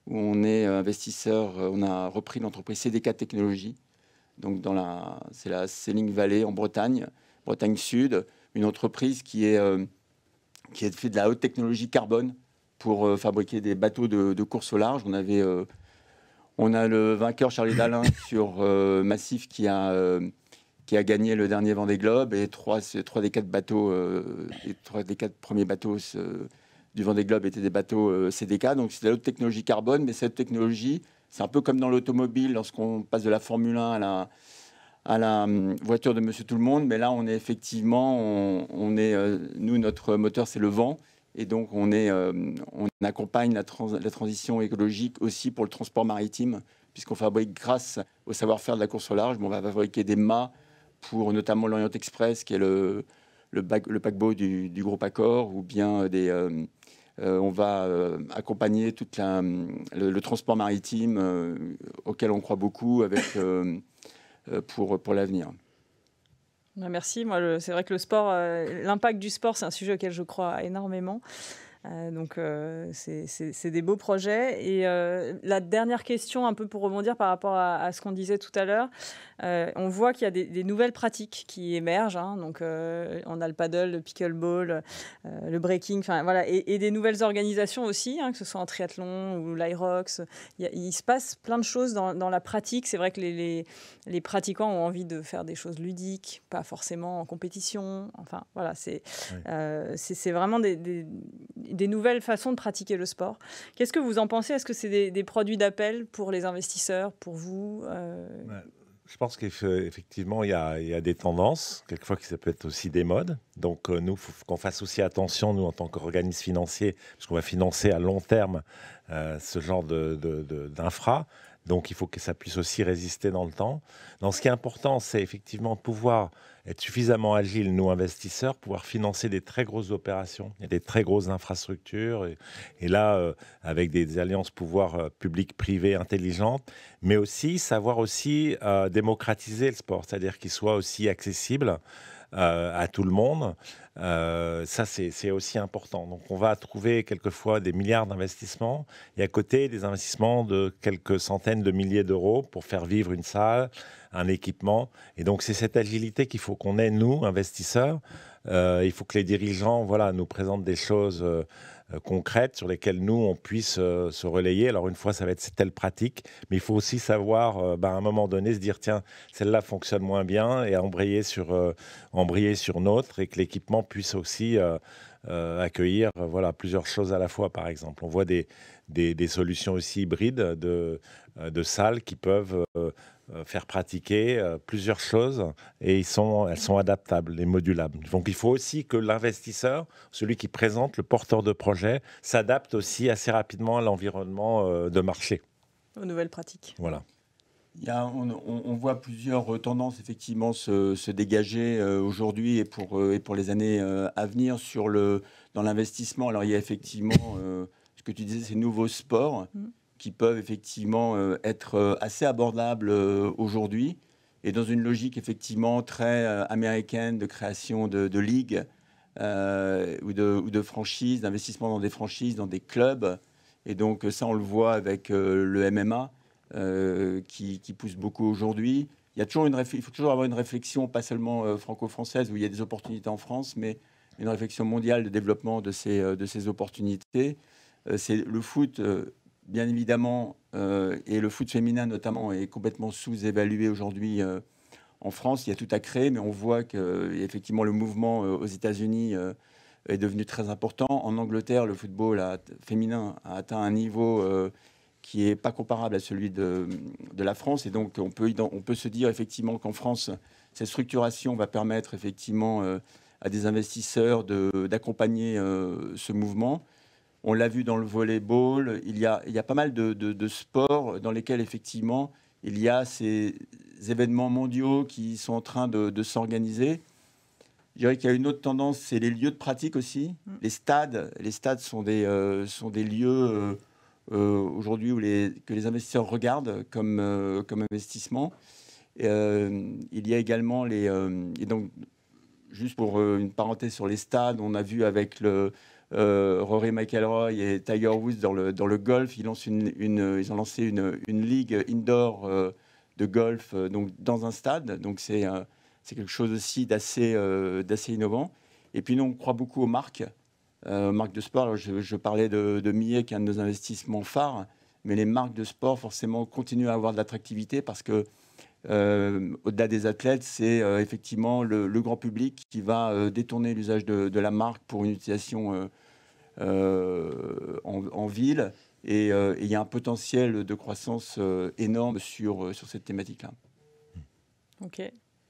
où on est investisseur. On a repris l'entreprise CDK Technologies, donc c'est la Sailing Valley en Bretagne Sud, une entreprise qui fait de la haute technologie carbone pour fabriquer des bateaux de course au large. On a le vainqueur Charlie Dalin sur Massif qui a gagné le dernier Vendée Globe et trois des quatre premiers bateaux du Vendée Globe étaient des bateaux CDK. Donc c'est de la haute technologie carbone, mais cette technologie, c'est un peu comme dans l'automobile lorsqu'on passe de la Formule 1 à la voiture de Monsieur Tout-le-Monde, mais là on est effectivement, nous notre moteur c'est le vent, et donc on accompagne la transition écologique aussi pour le transport maritime, puisqu'on fabrique grâce au savoir-faire de la course au large, on va fabriquer des mâts pour notamment l'Orient Express, qui est le paquebot du groupe Accor, ou bien on va accompagner tout le transport maritime auquel on croit beaucoup pour l'avenir. Merci. Moi, c'est vrai que le sport, l'impact du sport, c'est un sujet auquel je crois énormément. Donc, c'est des beaux projets. Et la dernière question, un peu pour rebondir par rapport à ce qu'on disait tout à l'heure, on voit qu'il y a des nouvelles pratiques qui émergent. Hein. Donc, on a le paddle, le pickleball, le breaking, voilà, et des nouvelles organisations aussi, hein, que ce soit en triathlon ou l'Irox. Il se passe plein de choses dans la pratique. C'est vrai que les pratiquants ont envie de faire des choses ludiques, pas forcément en compétition. Enfin, voilà, c'est vraiment des nouvelles façons de pratiquer le sport. Qu'est-ce que vous en pensez? Est-ce que c'est des produits d'appel pour les investisseurs, pour vous? Je pense qu'effectivement, il y a des tendances, quelquefois que ça peut être aussi des modes. Donc, nous, il faut qu'on fasse aussi attention, nous, en tant qu'organisme financier, parce qu'on va financer à long terme ce genre d'infra. Donc, il faut que ça puisse aussi résister dans le temps. Donc, ce qui est important, c'est effectivement pouvoir être suffisamment agile, nous, investisseurs, pouvoir financer des très grosses opérations et des très grosses infrastructures. Et là, avec des alliances pouvoir public-privé intelligentes, mais aussi savoir aussi démocratiser le sport, c'est-à-dire qu'il soit aussi accessible à tout le monde. Ça, c'est aussi important. Donc, on va trouver quelquefois des milliards d'investissements et à côté, des investissements de quelques centaines de milliers d'euros pour faire vivre une salle, un équipement. Et donc, c'est cette agilité qu'il faut qu'on ait, nous, investisseurs. Il faut que les dirigeants nous présentent des choses concrètes sur lesquelles nous, on puisse se relayer. Alors, une fois, ça va être telle pratique, mais il faut aussi savoir, à un moment donné, se dire, tiens, celle-là fonctionne moins bien et embrayer sur notre et que l'équipement puisse aussi accueillir plusieurs choses à la fois, par exemple. On voit des solutions aussi hybrides de salles qui peuvent faire pratiquer plusieurs choses et elles sont adaptables et modulables. Donc il faut aussi que l'investisseur, celui qui présente, le porteur de projet, s'adapte aussi assez rapidement à l'environnement de marché. Aux nouvelles pratiques. Voilà. On voit plusieurs tendances effectivement se dégager aujourd'hui et pour les années à venir dans l'investissement. Alors il y a effectivement ce que tu disais, ces nouveaux sports qui peuvent effectivement être assez abordables aujourd'hui et dans une logique effectivement très américaine de création de ligues ou de franchises, d'investissement dans des franchises, dans des clubs. Et donc ça, on le voit avec le MMA qui pousse beaucoup aujourd'hui. Il faut toujours avoir une réflexion, pas seulement franco-française, où il y a des opportunités en France, mais une réflexion mondiale de développement de ces opportunités. C'est le foot, bien évidemment, et le foot féminin notamment, est complètement sous-évalué aujourd'hui en France. Il y a tout à créer, mais on voit qu'effectivement le mouvement aux États-Unis est devenu très important. En Angleterre, le football féminin a atteint un niveau qui n'est pas comparable à celui de la France. Et donc, on peut se dire effectivement qu'en France, cette structuration va permettre effectivement à des investisseurs d'accompagner ce mouvement. On l'a vu dans le volleyball. Il y a pas mal de sports dans lesquels effectivement il y a ces événements mondiaux qui sont en train de s'organiser. Je dirais qu'il y a une autre tendance, c'est les lieux de pratique aussi. Les stades sont des lieux aujourd'hui que les investisseurs regardent comme investissement. Il y a également et donc, juste pour une parenthèse sur les stades, on a vu avec Rory McIlroy et Tiger Woods dans le golf, ils ont lancé une ligue indoor de golf donc dans un stade. Donc c'est quelque chose aussi d'assez innovant. Et puis nous, on croit beaucoup aux marques de sport. Alors, je parlais de Millet, qui est un de nos investissements phares, mais les marques de sport, forcément, continuent à avoir de l'attractivité parce que, au-delà des athlètes, c'est effectivement le grand public qui va détourner l'usage de la marque pour une utilisation en ville. Et il y a un potentiel de croissance énorme sur cette thématique-là. Ok.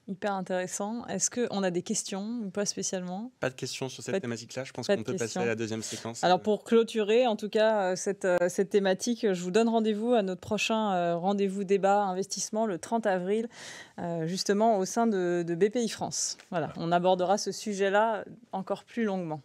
Hyper intéressant. Est-ce qu'on a des questions ou pas spécialement? Pas de questions sur cette thématique-là. Je pense qu'on peut passer à la deuxième séquence. Alors pour clôturer, en tout cas, cette thématique, je vous donne rendez-vous à notre prochain rendez-vous débat investissement le 30 avril, justement au sein de BPI France. Voilà, on abordera ce sujet-là encore plus longuement.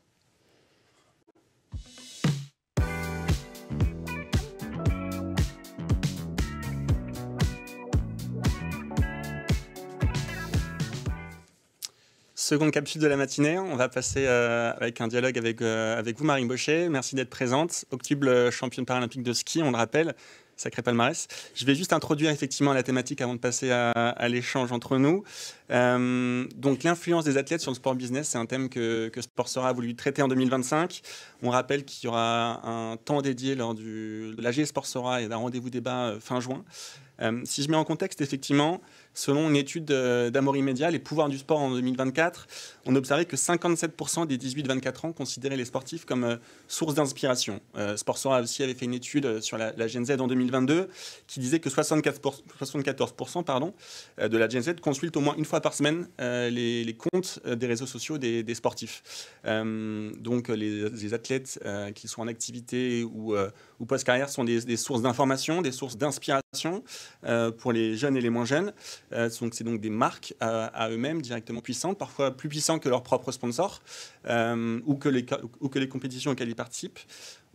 Seconde capsule de la matinée, on va passer avec un dialogue avec vous, Marine Baucher. Merci d'être présente. Octuple championne paralympique de ski, on le rappelle, sacré palmarès. Je vais juste introduire effectivement la thématique avant de passer à l'échange entre nous. Donc l'influence des athlètes sur le sport business, c'est un thème que Sportsora a voulu traiter en 2025. On rappelle qu'il y aura un temps dédié lors de l'AG Sportsora et d'un rendez-vous débat fin juin. Si je mets en contexte, effectivement, selon une étude d'Amaury Media, les pouvoirs du sport en 2024, on observait que 57% des 18-24 ans considéraient les sportifs comme source d'inspiration. Sportsora aussi avait fait une étude sur la Gen Z en 2022 qui disait que 74% de la Gen Z consultent au moins une fois par semaine les comptes des réseaux sociaux des sportifs. Donc les athlètes, qu'ils soient en activité ou post-carrière, sont des sources d'information, des sources d'inspiration pour les jeunes et les moins jeunes. C'est donc des marques à eux-mêmes directement puissantes, parfois plus puissantes que leurs propres sponsors ou que les compétitions auxquelles ils participent.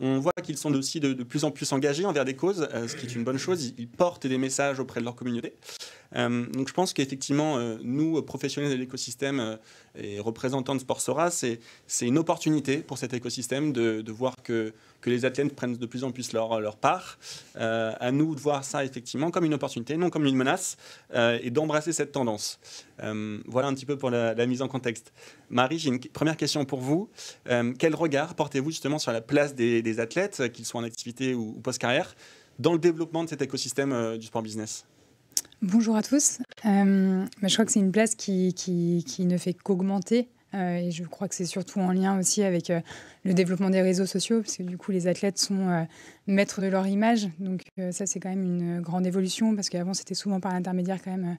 On voit qu'ils sont aussi de plus en plus engagés envers des causes, ce qui est une bonne chose. Ils portent des messages auprès de leur communauté. Donc je pense qu'effectivement, nous, professionnels de l'écosystème et représentants de Sportsora, c'est une opportunité pour cet écosystème de voir que les athlètes prennent de plus en plus leur part. À nous de voir ça effectivement comme une opportunité, non comme une menace, et d'embrasser cette tendance. Voilà un petit peu pour la mise en contexte. Marie, j'ai une première question pour vous. Quel regard portez-vous justement sur la place des athlètes, qu'ils soient en activité ou post-carrière, dans le développement de cet écosystème du sport business ? Bonjour à tous. Je crois que c'est une place qui ne fait qu'augmenter. Et je crois que c'est surtout en lien aussi avec le développement des réseaux sociaux, parce que du coup, les athlètes sont maîtres de leur image. Donc ça, c'est quand même une grande évolution, parce qu'avant, c'était souvent par l'intermédiaire quand même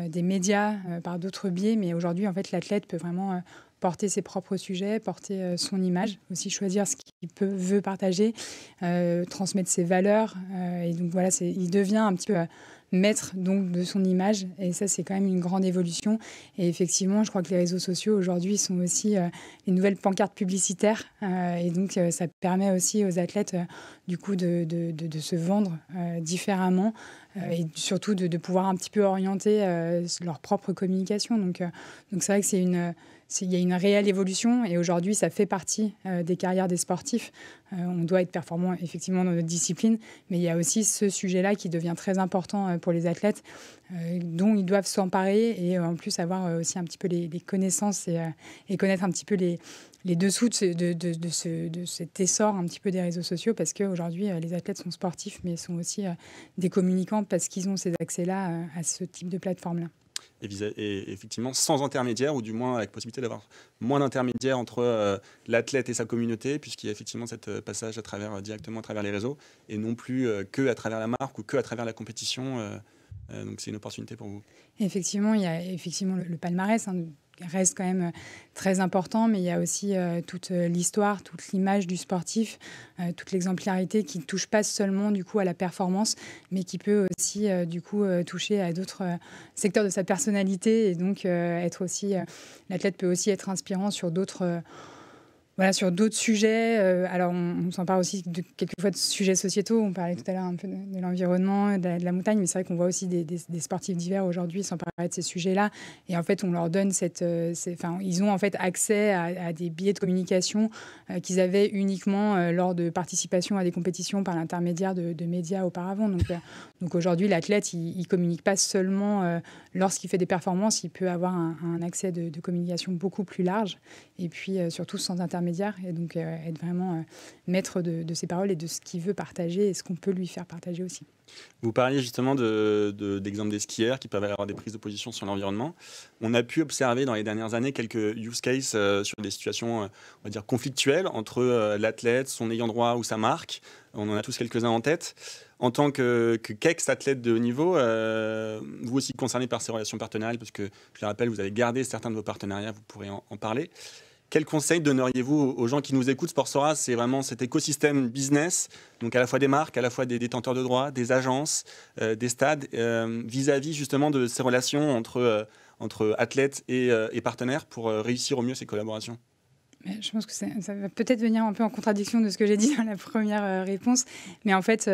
des médias, par d'autres biais. Mais aujourd'hui, en fait, l'athlète peut vraiment porter ses propres sujets, porter son image, aussi choisir ce qu'il veut partager, transmettre ses valeurs. Et donc voilà, il devient un petit peu maître donc de son image, et ça c'est quand même une grande évolution. Et effectivement, je crois que les réseaux sociaux aujourd'hui sont aussi les nouvelles pancartes publicitaires, et donc ça permet aussi aux athlètes du coup de se vendre différemment, et surtout de pouvoir un petit peu orienter leur propre communication. Donc c'est vrai que il y a une réelle évolution, et aujourd'hui, ça fait partie des carrières des sportifs. On doit être performant, effectivement, dans notre discipline, mais il y a aussi ce sujet-là qui devient très important pour les athlètes, dont ils doivent s'emparer, et en plus avoir aussi un petit peu les connaissances et connaître un petit peu les dessous de cet essor un petit peu des réseaux sociaux, parce qu'aujourd'hui, les athlètes sont sportifs, mais sont aussi des communicants, parce qu'ils ont ces accès-là à ce type de plateforme-là. Et effectivement, sans intermédiaire, ou du moins avec possibilité d'avoir moins d'intermédiaires entre l'athlète et sa communauté, puisqu'il y a effectivement cette passage directement à travers les réseaux, et non plus que à travers la marque ou que à travers la compétition. Donc c'est une opportunité pour vous. Effectivement, il y a effectivement le palmarès, reste quand même très important, mais il y a aussi toute l'histoire, toute l'image du sportif, toute l'exemplarité qui ne touche pas seulement du coup à la performance, mais qui peut aussi du coup toucher à d'autres secteurs de sa personnalité, et donc être aussi l'athlète peut aussi être inspirant sur d'autres sur d'autres sujets. Alors, on s'empare aussi quelquefois de sujets sociétaux. On parlait tout à l'heure un peu de l'environnement, de la montagne, mais c'est vrai qu'on voit aussi des sportifs divers aujourd'hui s'emparer de ces sujets-là. Et en fait, on leur donne ils ont en fait accès à des biais de communication qu'ils avaient uniquement lors de participation à des compétitions par l'intermédiaire de médias auparavant. Donc aujourd'hui, l'athlète, il communique pas seulement lorsqu'il fait des performances, il peut avoir un accès de communication beaucoup plus large, et puis surtout sans intermédiaire, et donc être vraiment maître de ses paroles et de ce qu'il veut partager et ce qu'on peut lui faire partager aussi. Vous parliez justement d'exemples des skieurs qui peuvent avoir des prises de position sur l'environnement. On a pu observer dans les dernières années quelques use cases sur des situations, on va dire, conflictuelles entre l'athlète, son ayant droit ou sa marque. On en a tous quelques-uns en tête. En tant qu'ex-athlète de haut niveau, vous aussi concerné par ces relations partenariales, parce que, je le rappelle, vous avez gardé certains de vos partenariats, vous pourrez en parler. Quel conseil donneriez-vous aux gens qui nous écoutent? Sportsora, c'est vraiment cet écosystème business, donc à la fois des marques, à la fois des détenteurs de droits, des agences, des stades, vis-à-vis justement de ces relations entre athlètes et partenaires pour réussir au mieux ces collaborations. Je pense que ça va peut-être venir un peu en contradiction de ce que j'ai dit dans la première réponse. Mais en fait,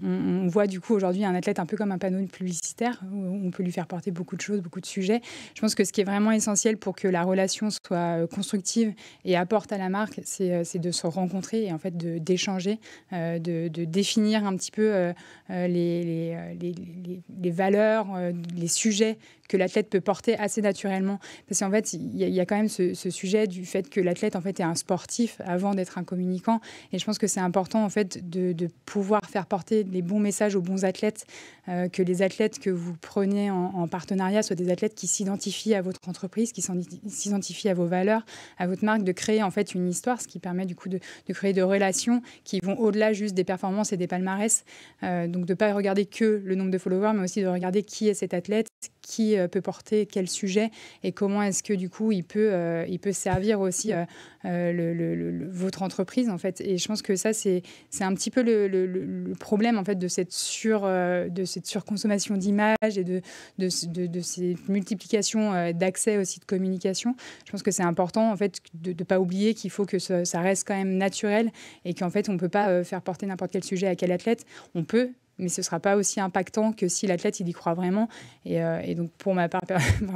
on voit du coup aujourd'hui un athlète un peu comme un panneau publicitaire où on peut lui faire porter beaucoup de choses, beaucoup de sujets. Je pense que ce qui est vraiment essentiel pour que la relation soit constructive et apporte à la marque, c'est de se rencontrer et en fait d'échanger, de définir un petit peu les valeurs, les sujets que l'athlète peut porter assez naturellement. Parce qu'en fait, il y a quand même ce sujet du fait que l'athlète en fait, est un sportif avant d'être un communicant. Et je pense que c'est important en fait, de pouvoir faire porter les bons messages aux bons athlètes, que les athlètes que vous prenez en partenariat soient des athlètes qui s'identifient à votre entreprise, qui s'identifient à vos valeurs, à votre marque, de créer en fait une histoire, ce qui permet du coup de créer des relations qui vont au-delà juste des performances et des palmarès. Donc de ne pas regarder que le nombre de followers, mais aussi de regarder qui est cet athlète, qui peut porter quel sujet et comment est-ce que du coup il peut servir aussi votre entreprise en fait. Et je pense que ça c'est un petit peu le problème en fait de cette surconsommation d'images et de ces multiplications d'accès aussi de communication. Je pense que c'est important en fait de ne pas oublier qu'il faut que ça reste quand même naturel et qu'en fait on ne peut pas faire porter n'importe quel sujet à quel athlète. On peut, mais ce ne sera pas aussi impactant que si l'athlète il y croit vraiment. Et donc pour ma part,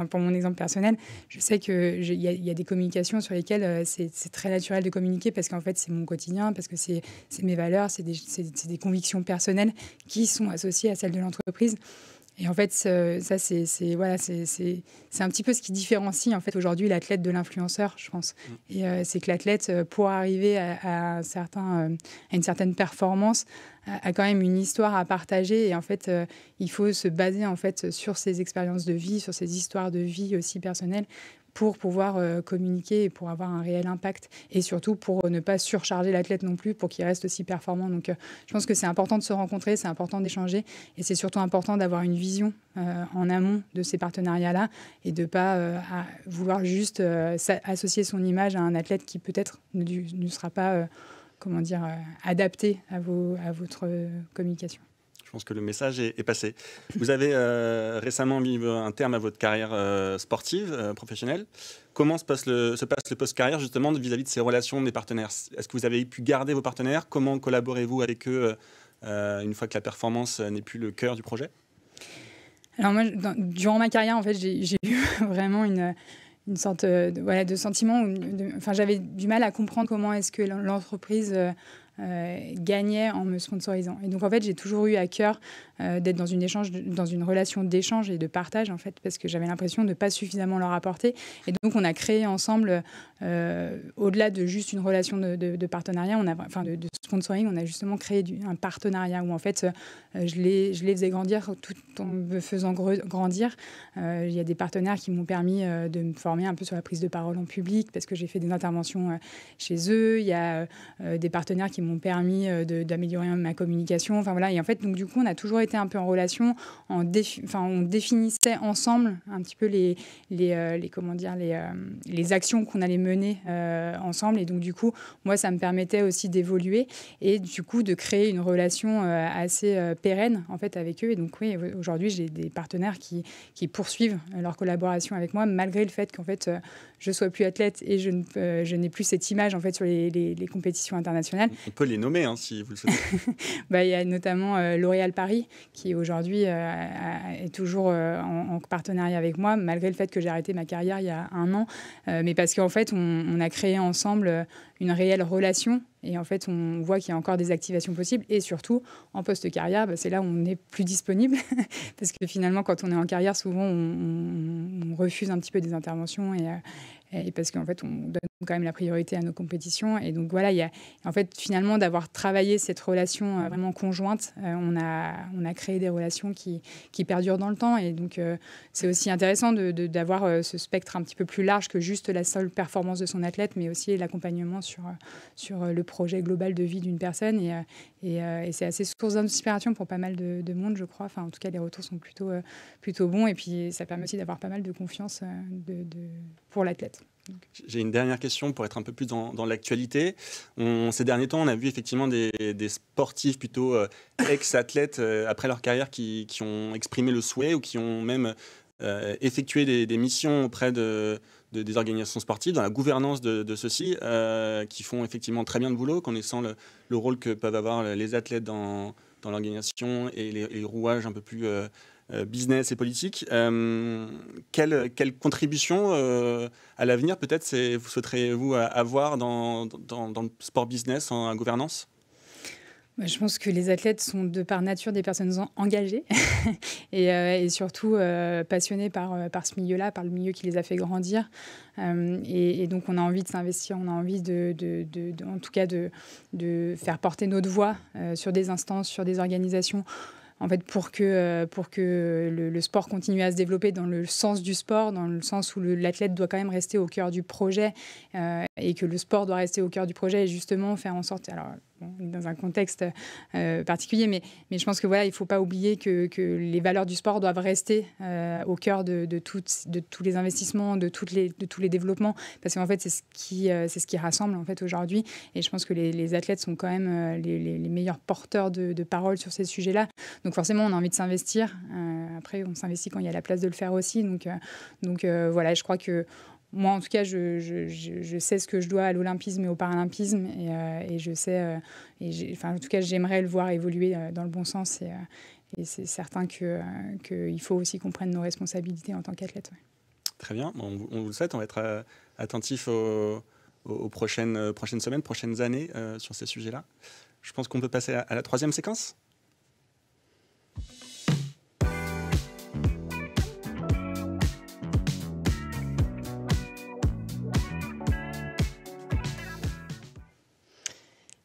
pour mon exemple personnel, je sais qu'il y a des communications sur lesquelles c'est très naturel de communiquer parce qu'en fait c'est mon quotidien, parce que c'est mes valeurs, c'est des convictions personnelles qui sont associées à celles de l'entreprise. Et en fait, ça, c'est un petit peu ce qui différencie en fait, aujourd'hui l'athlète de l'influenceur, je pense. Et c'est que l'athlète, pour arriver à une certaine performance, a quand même une histoire à partager. Et en fait, il faut se baser en fait, sur ses expériences de vie, sur ses histoires de vie aussi personnelles, pour pouvoir communiquer et pour avoir un réel impact. Et surtout pour ne pas surcharger l'athlète non plus, pour qu'il reste aussi performant. Donc je pense que c'est important de se rencontrer, c'est important d'échanger. Et c'est surtout important d'avoir une vision en amont de ces partenariats-là et de ne pas vouloir juste associer son image à un athlète qui peut-être ne sera pas adapté à votre communication. Je pense que le message est passé. Vous avez récemment mis un terme à votre carrière sportive, professionnelle. Comment se passe le post-carrière, justement, vis-à-vis de ces relations des partenaires? Est-ce que vous avez pu garder vos partenaires? Comment collaborez-vous avec eux une fois que la performance n'est plus le cœur du projet? Alors moi, durant ma carrière, en fait, j'ai eu vraiment une sorte de sentiment. J'avais du mal à comprendre comment est-ce que l'entreprise gagnait en me sponsorisant. Et donc, en fait, j'ai toujours eu à cœur d'être dans une relation d'échange et de partage, en fait, parce que j'avais l'impression de ne pas suffisamment leur apporter. Et donc, on a créé ensemble, au-delà de juste une relation de partenariat, de sponsoring, on a justement créé un partenariat où, en fait, je les faisais grandir tout en me faisant grandir. Il y a des partenaires qui m'ont permis de me former un peu sur la prise de parole en public, parce que j'ai fait des interventions chez eux. Il y a des partenaires qui m'ont permis d'améliorer ma communication. Enfin, voilà. Et en fait, donc, du coup, on a toujours été un peu en relation. On définissait ensemble un petit peu les actions qu'on allait mener ensemble. Et donc, du coup, moi, ça me permettait aussi d'évoluer et du coup, de créer une relation assez pérenne, en fait, avec eux. Et donc, oui, aujourd'hui, j'ai des partenaires qui poursuivent leur collaboration avec moi, malgré le fait qu'en fait, je sois plus athlète et je n'ai plus cette image, en fait, sur les compétitions internationales. On peut les nommer, hein, si vous le souhaitez. Il y a notamment L'Oréal Paris, qui aujourd'hui est toujours en partenariat avec moi, malgré le fait que j'ai arrêté ma carrière il y a 1 an. Mais parce qu'en fait, on a créé ensemble une réelle relation. Et en fait, on voit qu'il y a encore des activations possibles. Et surtout, en post-carrière, c'est là où on n'est plus disponible. Parce que finalement, quand on est en carrière, souvent, on refuse un petit peu des interventions. Et parce qu'en fait, on donne quand même la priorité à nos compétitions. Et donc voilà, il y a, en fait, finalement, d'avoir travaillé cette relation vraiment conjointe, on a créé des relations qui perdurent dans le temps. Et donc, c'est aussi intéressant d'avoir ce spectre un petit peu plus large que juste la seule performance de son athlète, mais aussi l'accompagnement sur le projet global de vie d'une personne. Et c'est assez source d'inspiration pour pas mal de monde, je crois. Enfin, en tout cas, les retours sont plutôt bons. Et puis, ça permet aussi d'avoir pas mal de confiance pour l'athlète. J'ai une dernière question pour être un peu plus dans l'actualité. Ces derniers temps, on a vu effectivement des sportifs plutôt ex-athlètes après leur carrière qui ont exprimé le souhait ou qui ont même effectué des missions auprès de des organisations sportives, dans la gouvernance de ceux-ci, qui font effectivement très bien le boulot, connaissant le rôle que peuvent avoir les athlètes dans l'organisation et les rouages un peu plus business et politique. Quelle contribution à l'avenir peut-être vous souhaiteriez-vous avoir dans le sport business en gouvernance ? Je pense que les athlètes sont de par nature des personnes engagées et surtout passionnées par ce milieu-là, par le milieu qui les a fait grandir. Et donc on a envie de s'investir, on a envie en tout cas de faire porter notre voix sur des instances, sur des organisations. En fait, pour que le sport continue à se développer dans le sens du sport, dans le sens où l'athlète doit quand même rester au cœur du projet et que le sport doit rester au cœur du projet et justement faire en sorte... Alors, dans un contexte particulier, mais je pense que voilà, il ne faut pas oublier que les valeurs du sport doivent rester au cœur de tous les investissements, de tous les développements, parce qu'en fait, c'est ce qui rassemble en fait, aujourd'hui. Et je pense que les athlètes sont quand même les meilleurs porteurs de parole sur ces sujets-là. Donc forcément, on a envie de s'investir. Après, on s'investit quand il y a la place de le faire aussi. Donc voilà, je crois que moi, en tout cas, je sais ce que je dois à l'olympisme et au paralympisme et je sais, en tout cas, j'aimerais le voir évoluer dans le bon sens et c'est certain qu'il faut aussi qu'on prenne nos responsabilités en tant qu'athlète. Ouais. Très bien, on vous le souhaite, on va être attentif aux prochaines semaines, prochaines années sur ces sujets-là. Je pense qu'on peut passer à la troisième séquence.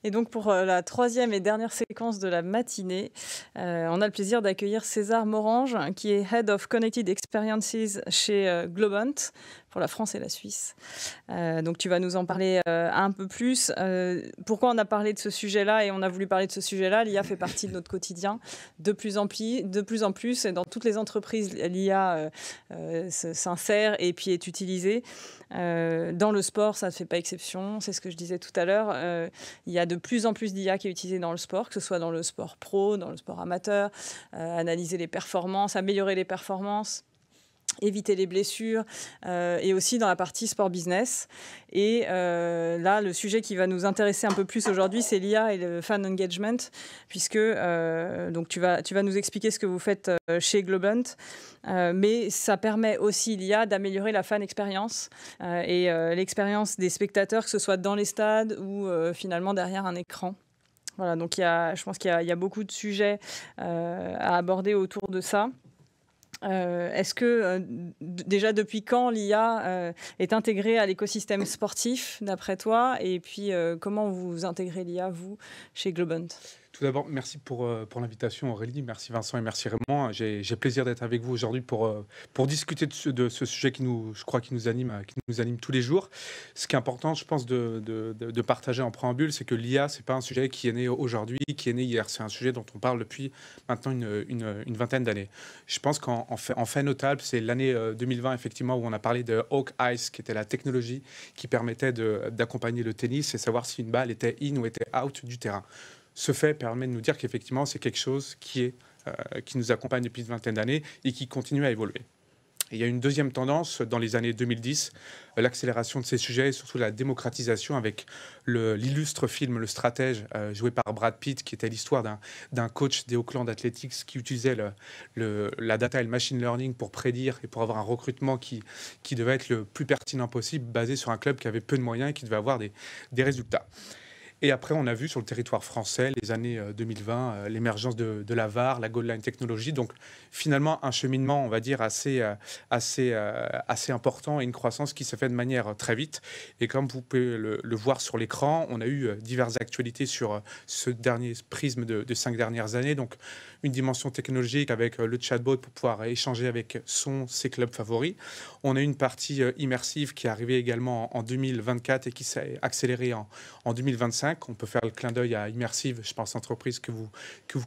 Et donc pour la troisième et dernière séquence de la matinée, on a le plaisir d'accueillir César Morange, qui est Head of Connected Experiences chez Globant, pour la France et la Suisse. Donc tu vas nous en parler un peu plus. Pourquoi on a parlé de ce sujet-là et on a voulu parler de ce sujet-là? L'IA fait partie de notre quotidien de plus en plus et dans toutes les entreprises, l'IA s'insère et puis est utilisée. Dans le sport, ça ne fait pas exception, c'est ce que je disais tout à l'heure. Il y a de plus en plus d'IA qui est utilisée dans le sport, que ce soit dans le sport pro, dans le sport amateur, analyser les performances, améliorer les performances, éviter les blessures et aussi dans la partie sport business. Et là, le sujet qui va nous intéresser un peu plus aujourd'hui, c'est l'IA et le fan engagement, puisque donc tu vas nous expliquer ce que vous faites chez Globant, mais ça permet aussi l'IA d'améliorer la fan expérience et l'expérience des spectateurs, que ce soit dans les stades ou finalement derrière un écran. Voilà, donc je pense qu'il y a beaucoup de sujets à aborder autour de ça. Est-ce que déjà depuis quand l'IA est intégrée à l'écosystème sportif d'après toi, et puis comment vous intégrez l'IA vous chez Globant? Tout d'abord, merci pour l'invitation, Aurélie. Merci Vincent et merci Raymond. J'ai plaisir d'être avec vous aujourd'hui pour discuter de ce sujet qui nous anime tous les jours. Ce qui est important, je pense, de partager en préambule, c'est que l'IA, c'est pas un sujet qui est né aujourd'hui, qui est né hier. C'est un sujet dont on parle depuis maintenant une vingtaine d'années. Je pense qu'en fait notable, c'est l'année 2020, effectivement, où on a parlé de Hawk Ice, qui était la technologie qui permettait d'accompagner le tennis et savoir si une balle était in ou était out du terrain. Ce fait permet de nous dire qu'effectivement, c'est quelque chose qui nous accompagne depuis une vingtaine d'années et qui continue à évoluer. Et il y a une deuxième tendance dans les années 2010, l'accélération de ces sujets et surtout la démocratisation avec l'illustre film Le Stratège, joué par Brad Pitt, qui était l'histoire d'un coach des Oakland Athletics qui utilisait la data et le machine learning pour prédire et pour avoir un recrutement qui devait être le plus pertinent possible, basé sur un club qui avait peu de moyens et qui devait avoir des résultats. Et après, on a vu sur le territoire français, les années 2020, l'émergence de la VAR, la Goal Line Technology. Donc, finalement, un cheminement, on va dire, assez important et une croissance qui se fait de manière très vite. Et comme vous pouvez le voir sur l'écran, on a eu diverses actualités sur ce dernier prisme de 5 dernières années. Donc, une dimension technologique avec le chatbot pour pouvoir échanger avec ses clubs favoris. On a une partie immersive qui est arrivée également en 2024 et qui s'est accélérée en 2025. On peut faire le clin d'œil à Immersive, je pense, entreprise que vous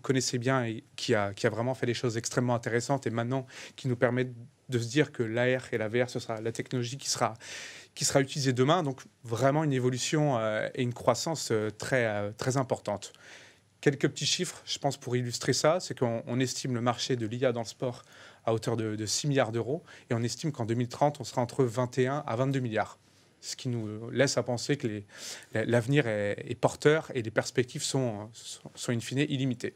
connaissez bien et qui a vraiment fait des choses extrêmement intéressantes et maintenant qui nous permet de se dire que l'AR et la VR, ce sera la technologie qui sera utilisée demain. Donc vraiment une évolution et une croissance très importante. Quelques petits chiffres, je pense, pour illustrer ça, c'est qu'on estime le marché de l'IA dans le sport à hauteur de 6 milliards d'euros. Et on estime qu'en 2030, on sera entre 21 à 22 milliards. Ce qui nous laisse à penser que l'avenir est porteur et les perspectives sont in fine illimitées.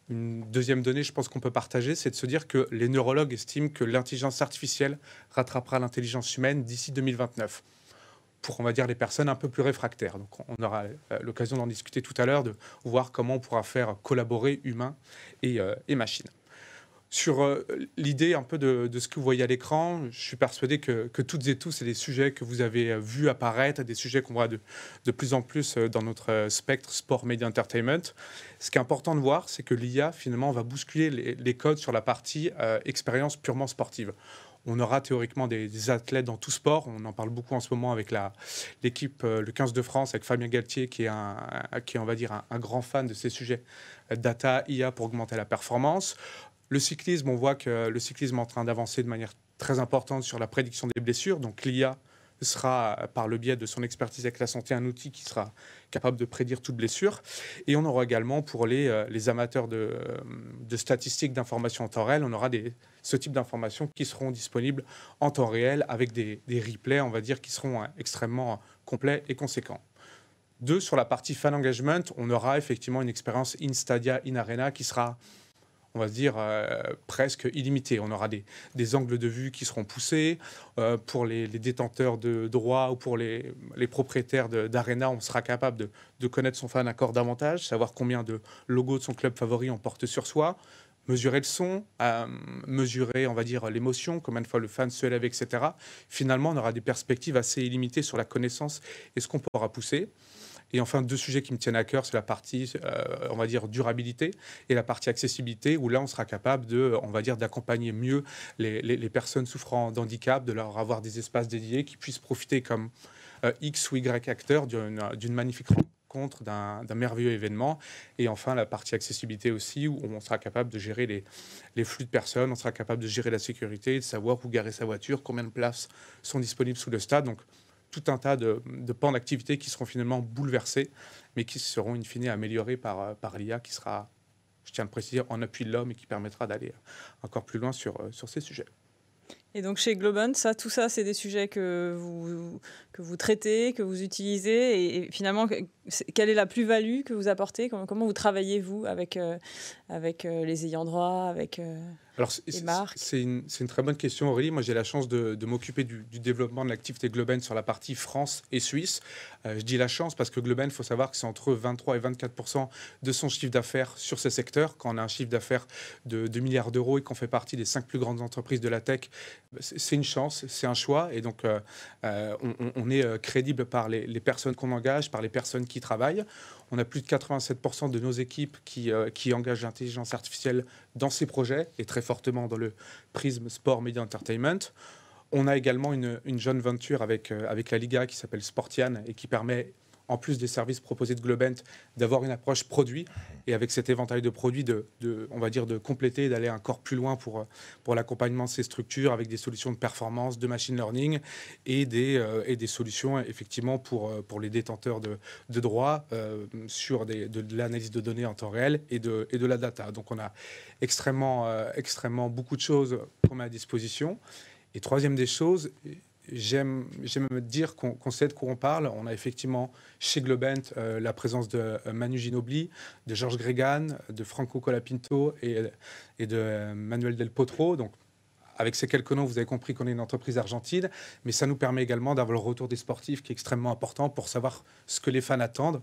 Une deuxième donnée, je pense qu'on peut partager, c'est de se dire que les neurologues estiment que l'intelligence artificielle rattrapera l'intelligence humaine d'ici 2029. Pour, on va dire, les personnes un peu plus réfractaires. Donc, on aura l'occasion d'en discuter tout à l'heure, de voir comment on pourra faire collaborer humains et machines. Sur l'idée un peu de ce que vous voyez à l'écran, je suis persuadé que toutes et tous, c'est des sujets que vous avez vus apparaître, des sujets qu'on voit de plus en plus dans notre spectre sport, média, entertainment. Ce qui est important de voir, c'est que l'IA, finalement, va bousculer les codes sur la partie expérience purement sportive. On aura théoriquement des athlètes dans tout sport. On en parle beaucoup en ce moment avec l'équipe, le 15 de France, avec Fabien Galtier, qui est on va dire, un grand fan de ces sujets data, IA pour augmenter la performance. Le cyclisme, on voit que le cyclisme est en train d'avancer de manière très importante sur la prédiction des blessures. Donc l'IA sera, par le biais de son expertise avec la santé, un outil qui sera capable de prédire toute blessure. Et on aura également, pour les amateurs de statistiques, d'informations en temps réel, on aura ce type d'informations qui seront disponibles en temps réel avec des replays, on va dire, qui seront extrêmement complets et conséquents. Deux, sur la partie fan engagement, on aura effectivement une expérience in Stadia, in Arena qui sera, on va se dire, presque illimité. On aura des angles de vue qui seront poussés. Pour les détenteurs de droits ou pour les propriétaires d'Arena, on sera capable de connaître son fan encore davantage, savoir combien de logos de son club favori on porte sur soi, mesurer le son, mesurer, on va dire, l'émotion, combien de fois le fan se lève, etc. Finalement, on aura des perspectives assez illimitées sur la connaissance et ce qu'on pourra pousser. Et enfin, deux sujets qui me tiennent à cœur, c'est la partie, on va dire, durabilité et la partie accessibilité, où là, on sera capable on va dire, d'accompagner mieux les personnes souffrant d'handicap, de leur avoir des espaces dédiés qui puissent profiter comme X ou Y acteurs d'une magnifique rencontre, d'un merveilleux événement. Et enfin, la partie accessibilité aussi, où on sera capable de gérer les flux de personnes, on sera capable de gérer la sécurité, de savoir où garer sa voiture, combien de places sont disponibles sous le stade. Donc, tout un tas de pans d'activité qui seront finalement bouleversés, mais qui seront in fine améliorés par l'IA, qui sera, je tiens à le préciser, en appui de l'homme et qui permettra d'aller encore plus loin sur ces sujets. Et donc chez Globant, tout ça, c'est des sujets que vous traitez, que vous utilisez, et finalement, quelle est la plus-value que vous apportez ? Comment vous travaillez, vous, avec les ayants droit, avec les marques ? C'est une très bonne question, Aurélie. Moi, j'ai la chance de m'occuper du développement de l'activité Globant sur la partie France et Suisse. Je dis la chance parce que Globant, il faut savoir que c'est entre 23 et 24% de son chiffre d'affaires sur ce secteur. Quand on a un chiffre d'affaires de 2 milliards d'euros et qu'on fait partie des 5 plus grandes entreprises de la tech, c'est une chance, c'est un choix. Et donc, on est crédible par les personnes qu'on engage, par les personnes qui travaillent. On a plus de 87% de nos équipes qui engagent l'intelligence artificielle dans ces projets et très fortement dans le prisme sport, media, entertainment. On a également une joint venture avec la Liga qui s'appelle Sportian et qui permet, en plus des services proposés de Globant, d'avoir une approche produit et avec cet éventail de produits, on va dire, de compléter et d'aller encore plus loin pour l'accompagnement de ces structures avec des solutions de performance, de machine learning et des solutions effectivement pour les détenteurs de droits sur de l'analyse de données en temps réel et de la data. Donc on a extrêmement beaucoup de choses qu'on met à disposition. Et troisième des choses, j'aime me dire qu'on sait de quoi on parle. On a effectivement chez Globant la présence de Manu Ginobili, de Georges Gregan, de Franco Colapinto et de Manuel Del Potro. Donc, avec ces quelques noms, vous avez compris qu'on est une entreprise argentine, mais ça nous permet également d'avoir le retour des sportifs qui est extrêmement important pour savoir ce que les fans attendent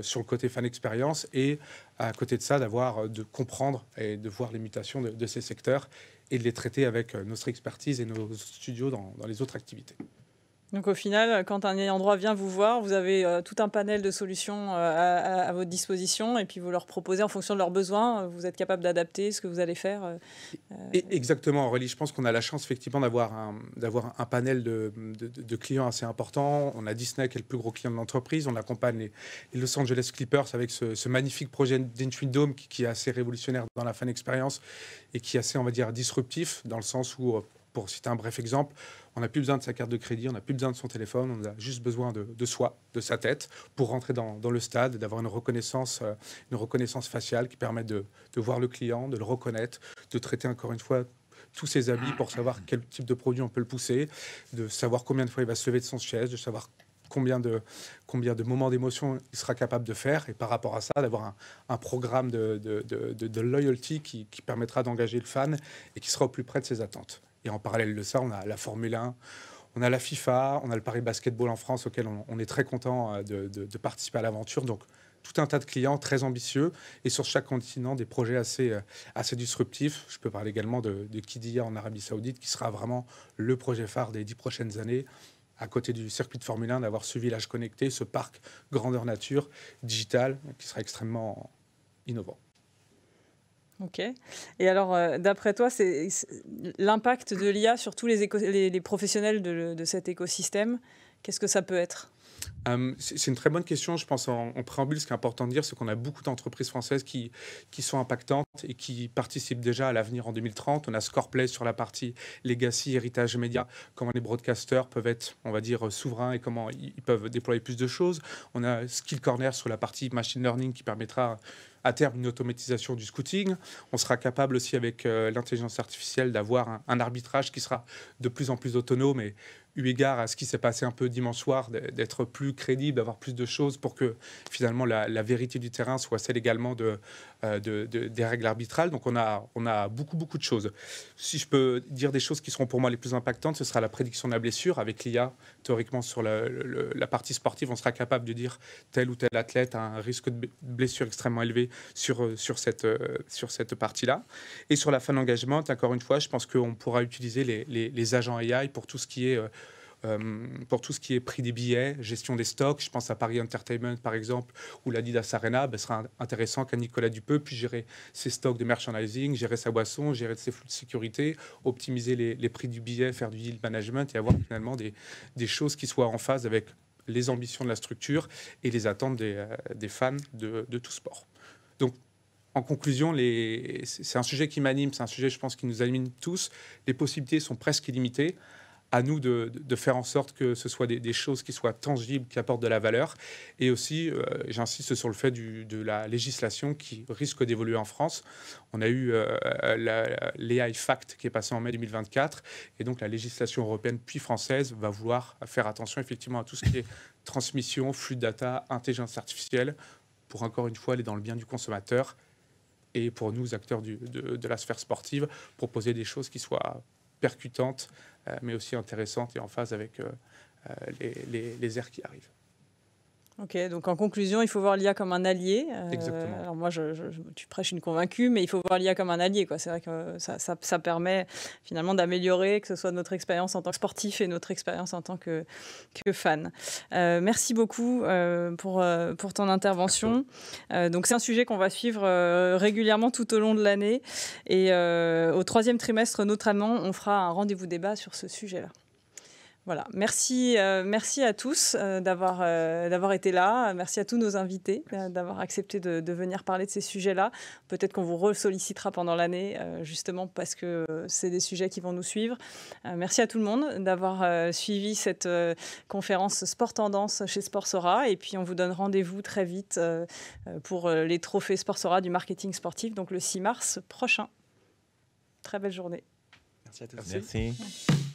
sur le côté fan expérience et à côté de ça, de comprendre et de voir les mutations de ces secteurs et de les traiter avec notre expertise et nos studios dans les autres activités. Donc au final, quand un ayant droit vient vous voir, vous avez tout un panel de solutions à votre disposition et puis vous leur proposez en fonction de leurs besoins. Vous êtes capable d'adapter ce que vous allez faire. Exactement, Aurélie. Je pense qu'on a la chance effectivement d'avoir un panel de clients assez important. On a Disney qui est le plus gros client de l'entreprise. On accompagne les Los Angeles Clippers avec ce magnifique projet d'Intuit Dome qui est assez révolutionnaire dans la fan expérience et qui est assez, on va dire, disruptif dans le sens où, pour citer un bref exemple, on n'a plus besoin de sa carte de crédit, on n'a plus besoin de son téléphone, on a juste besoin de soi, de sa tête, pour rentrer dans le stade, d'avoir une reconnaissance faciale qui permet de voir le client, de le reconnaître, de traiter encore une fois tous ses habits pour savoir quel type de produit on peut le pousser, de savoir combien de fois il va se lever de son chaise, de savoir combien de moments d'émotion il sera capable de faire, et par rapport à ça, d'avoir un programme de loyalty qui permettra d'engager le fan et qui sera au plus près de ses attentes. Et en parallèle de ça, on a la Formule 1, on a la FIFA, on a le Paris Basketball en France, auquel on est très content de participer à l'aventure. Donc, tout un tas de clients très ambitieux et sur chaque continent, des projets assez disruptifs. Je peux parler également de Qiddiya en Arabie Saoudite, qui sera vraiment le projet phare des 10 prochaines années, à côté du circuit de Formule 1, d'avoir ce village connecté, ce parc grandeur nature, digital, qui sera extrêmement innovant. Ok. Et alors, d'après toi, c'est l'impact de l'IA sur tous les professionnels de cet écosystème, qu'est-ce que ça peut être ? C'est une très bonne question. Je pense en préambule, ce qui est important de dire, c'est qu'on a beaucoup d'entreprises françaises qui sont impactantes et qui participent déjà à l'avenir en 2030. On a Scoreplay sur la partie legacy, héritage média, comment les broadcasters peuvent être, on va dire, souverains et comment ils peuvent déployer plus de choses. On a Skill Corner sur la partie machine learning qui permettra à terme une automatisation du scouting. On sera capable aussi avec l'intelligence artificielle d'avoir un arbitrage qui sera de plus en plus autonome et eu égard à ce qui s'est passé un peu dimanche soir, d'être plus crédible, d'avoir plus de choses pour que finalement la vérité du terrain soit celle également des règles arbitrales. Donc on a beaucoup de choses. Si je peux dire des choses qui seront pour moi les plus impactantes, ce sera la prédiction de la blessure. Avec l'IA, théoriquement sur la partie sportive, on sera capable de dire tel ou tel athlète a un risque de blessure extrêmement élevé sur cette partie-là. Et sur la fan engagement, encore une fois, je pense qu'on pourra utiliser les agents AI pour tout ce qui est prix des billets, gestion des stocks. Je pense à Paris Entertainment, par exemple, ou l'Adidas Arena. Ce sera intéressant qu'un Nicolas Dupeux puisse gérer ses stocks de merchandising, gérer sa boisson, gérer ses flux de sécurité, optimiser les prix du billet, faire du yield management et avoir finalement des choses qui soient en phase avec les ambitions de la structure et les attentes des fans de tout sport. Donc, en conclusion, c'est un sujet qui m'anime, c'est un sujet, je pense, qui nous anime tous. Les possibilités sont presque illimitées. À nous de faire en sorte que ce soit des choses qui soient tangibles, qui apportent de la valeur. Et aussi, j'insiste sur le fait de la législation qui risque d'évoluer en France. On a eu l'AI Fact qui est passé en mai 2024. Et donc, la législation européenne puis française va vouloir faire attention effectivement à tout ce qui est transmission, flux de data, intelligence artificielle, pour encore une fois aller dans le bien du consommateur. Et pour nous, acteurs de la sphère sportive, proposer des choses qui soient percutantes, mais aussi intéressantes et en phase avec les ères qui arrivent. Ok, donc en conclusion, il faut voir l'IA comme un allié. Exactement. Alors moi, tu prêches une convaincue, mais il faut voir l'IA comme un allié, quoi. C'est vrai que ça permet finalement d'améliorer, que ce soit notre expérience en tant que sportif et notre expérience en tant que fan. Merci beaucoup pour ton intervention. Donc c'est un sujet qu'on va suivre régulièrement tout au long de l'année. Et au 3e trimestre, notamment, on fera un rendez-vous débat sur ce sujet-là. Voilà, merci à tous d'avoir été là. Merci à tous nos invités d'avoir accepté de venir parler de ces sujets-là. Peut-être qu'on vous ressollicitera pendant l'année, justement parce que c'est des sujets qui vont nous suivre. Merci à tout le monde d'avoir suivi cette conférence Sport Tendance chez Sportsora. Et puis, on vous donne rendez-vous très vite pour les trophées Sportsora du marketing sportif, donc le 6 mars prochain. Très belle journée. Merci à tous. Merci.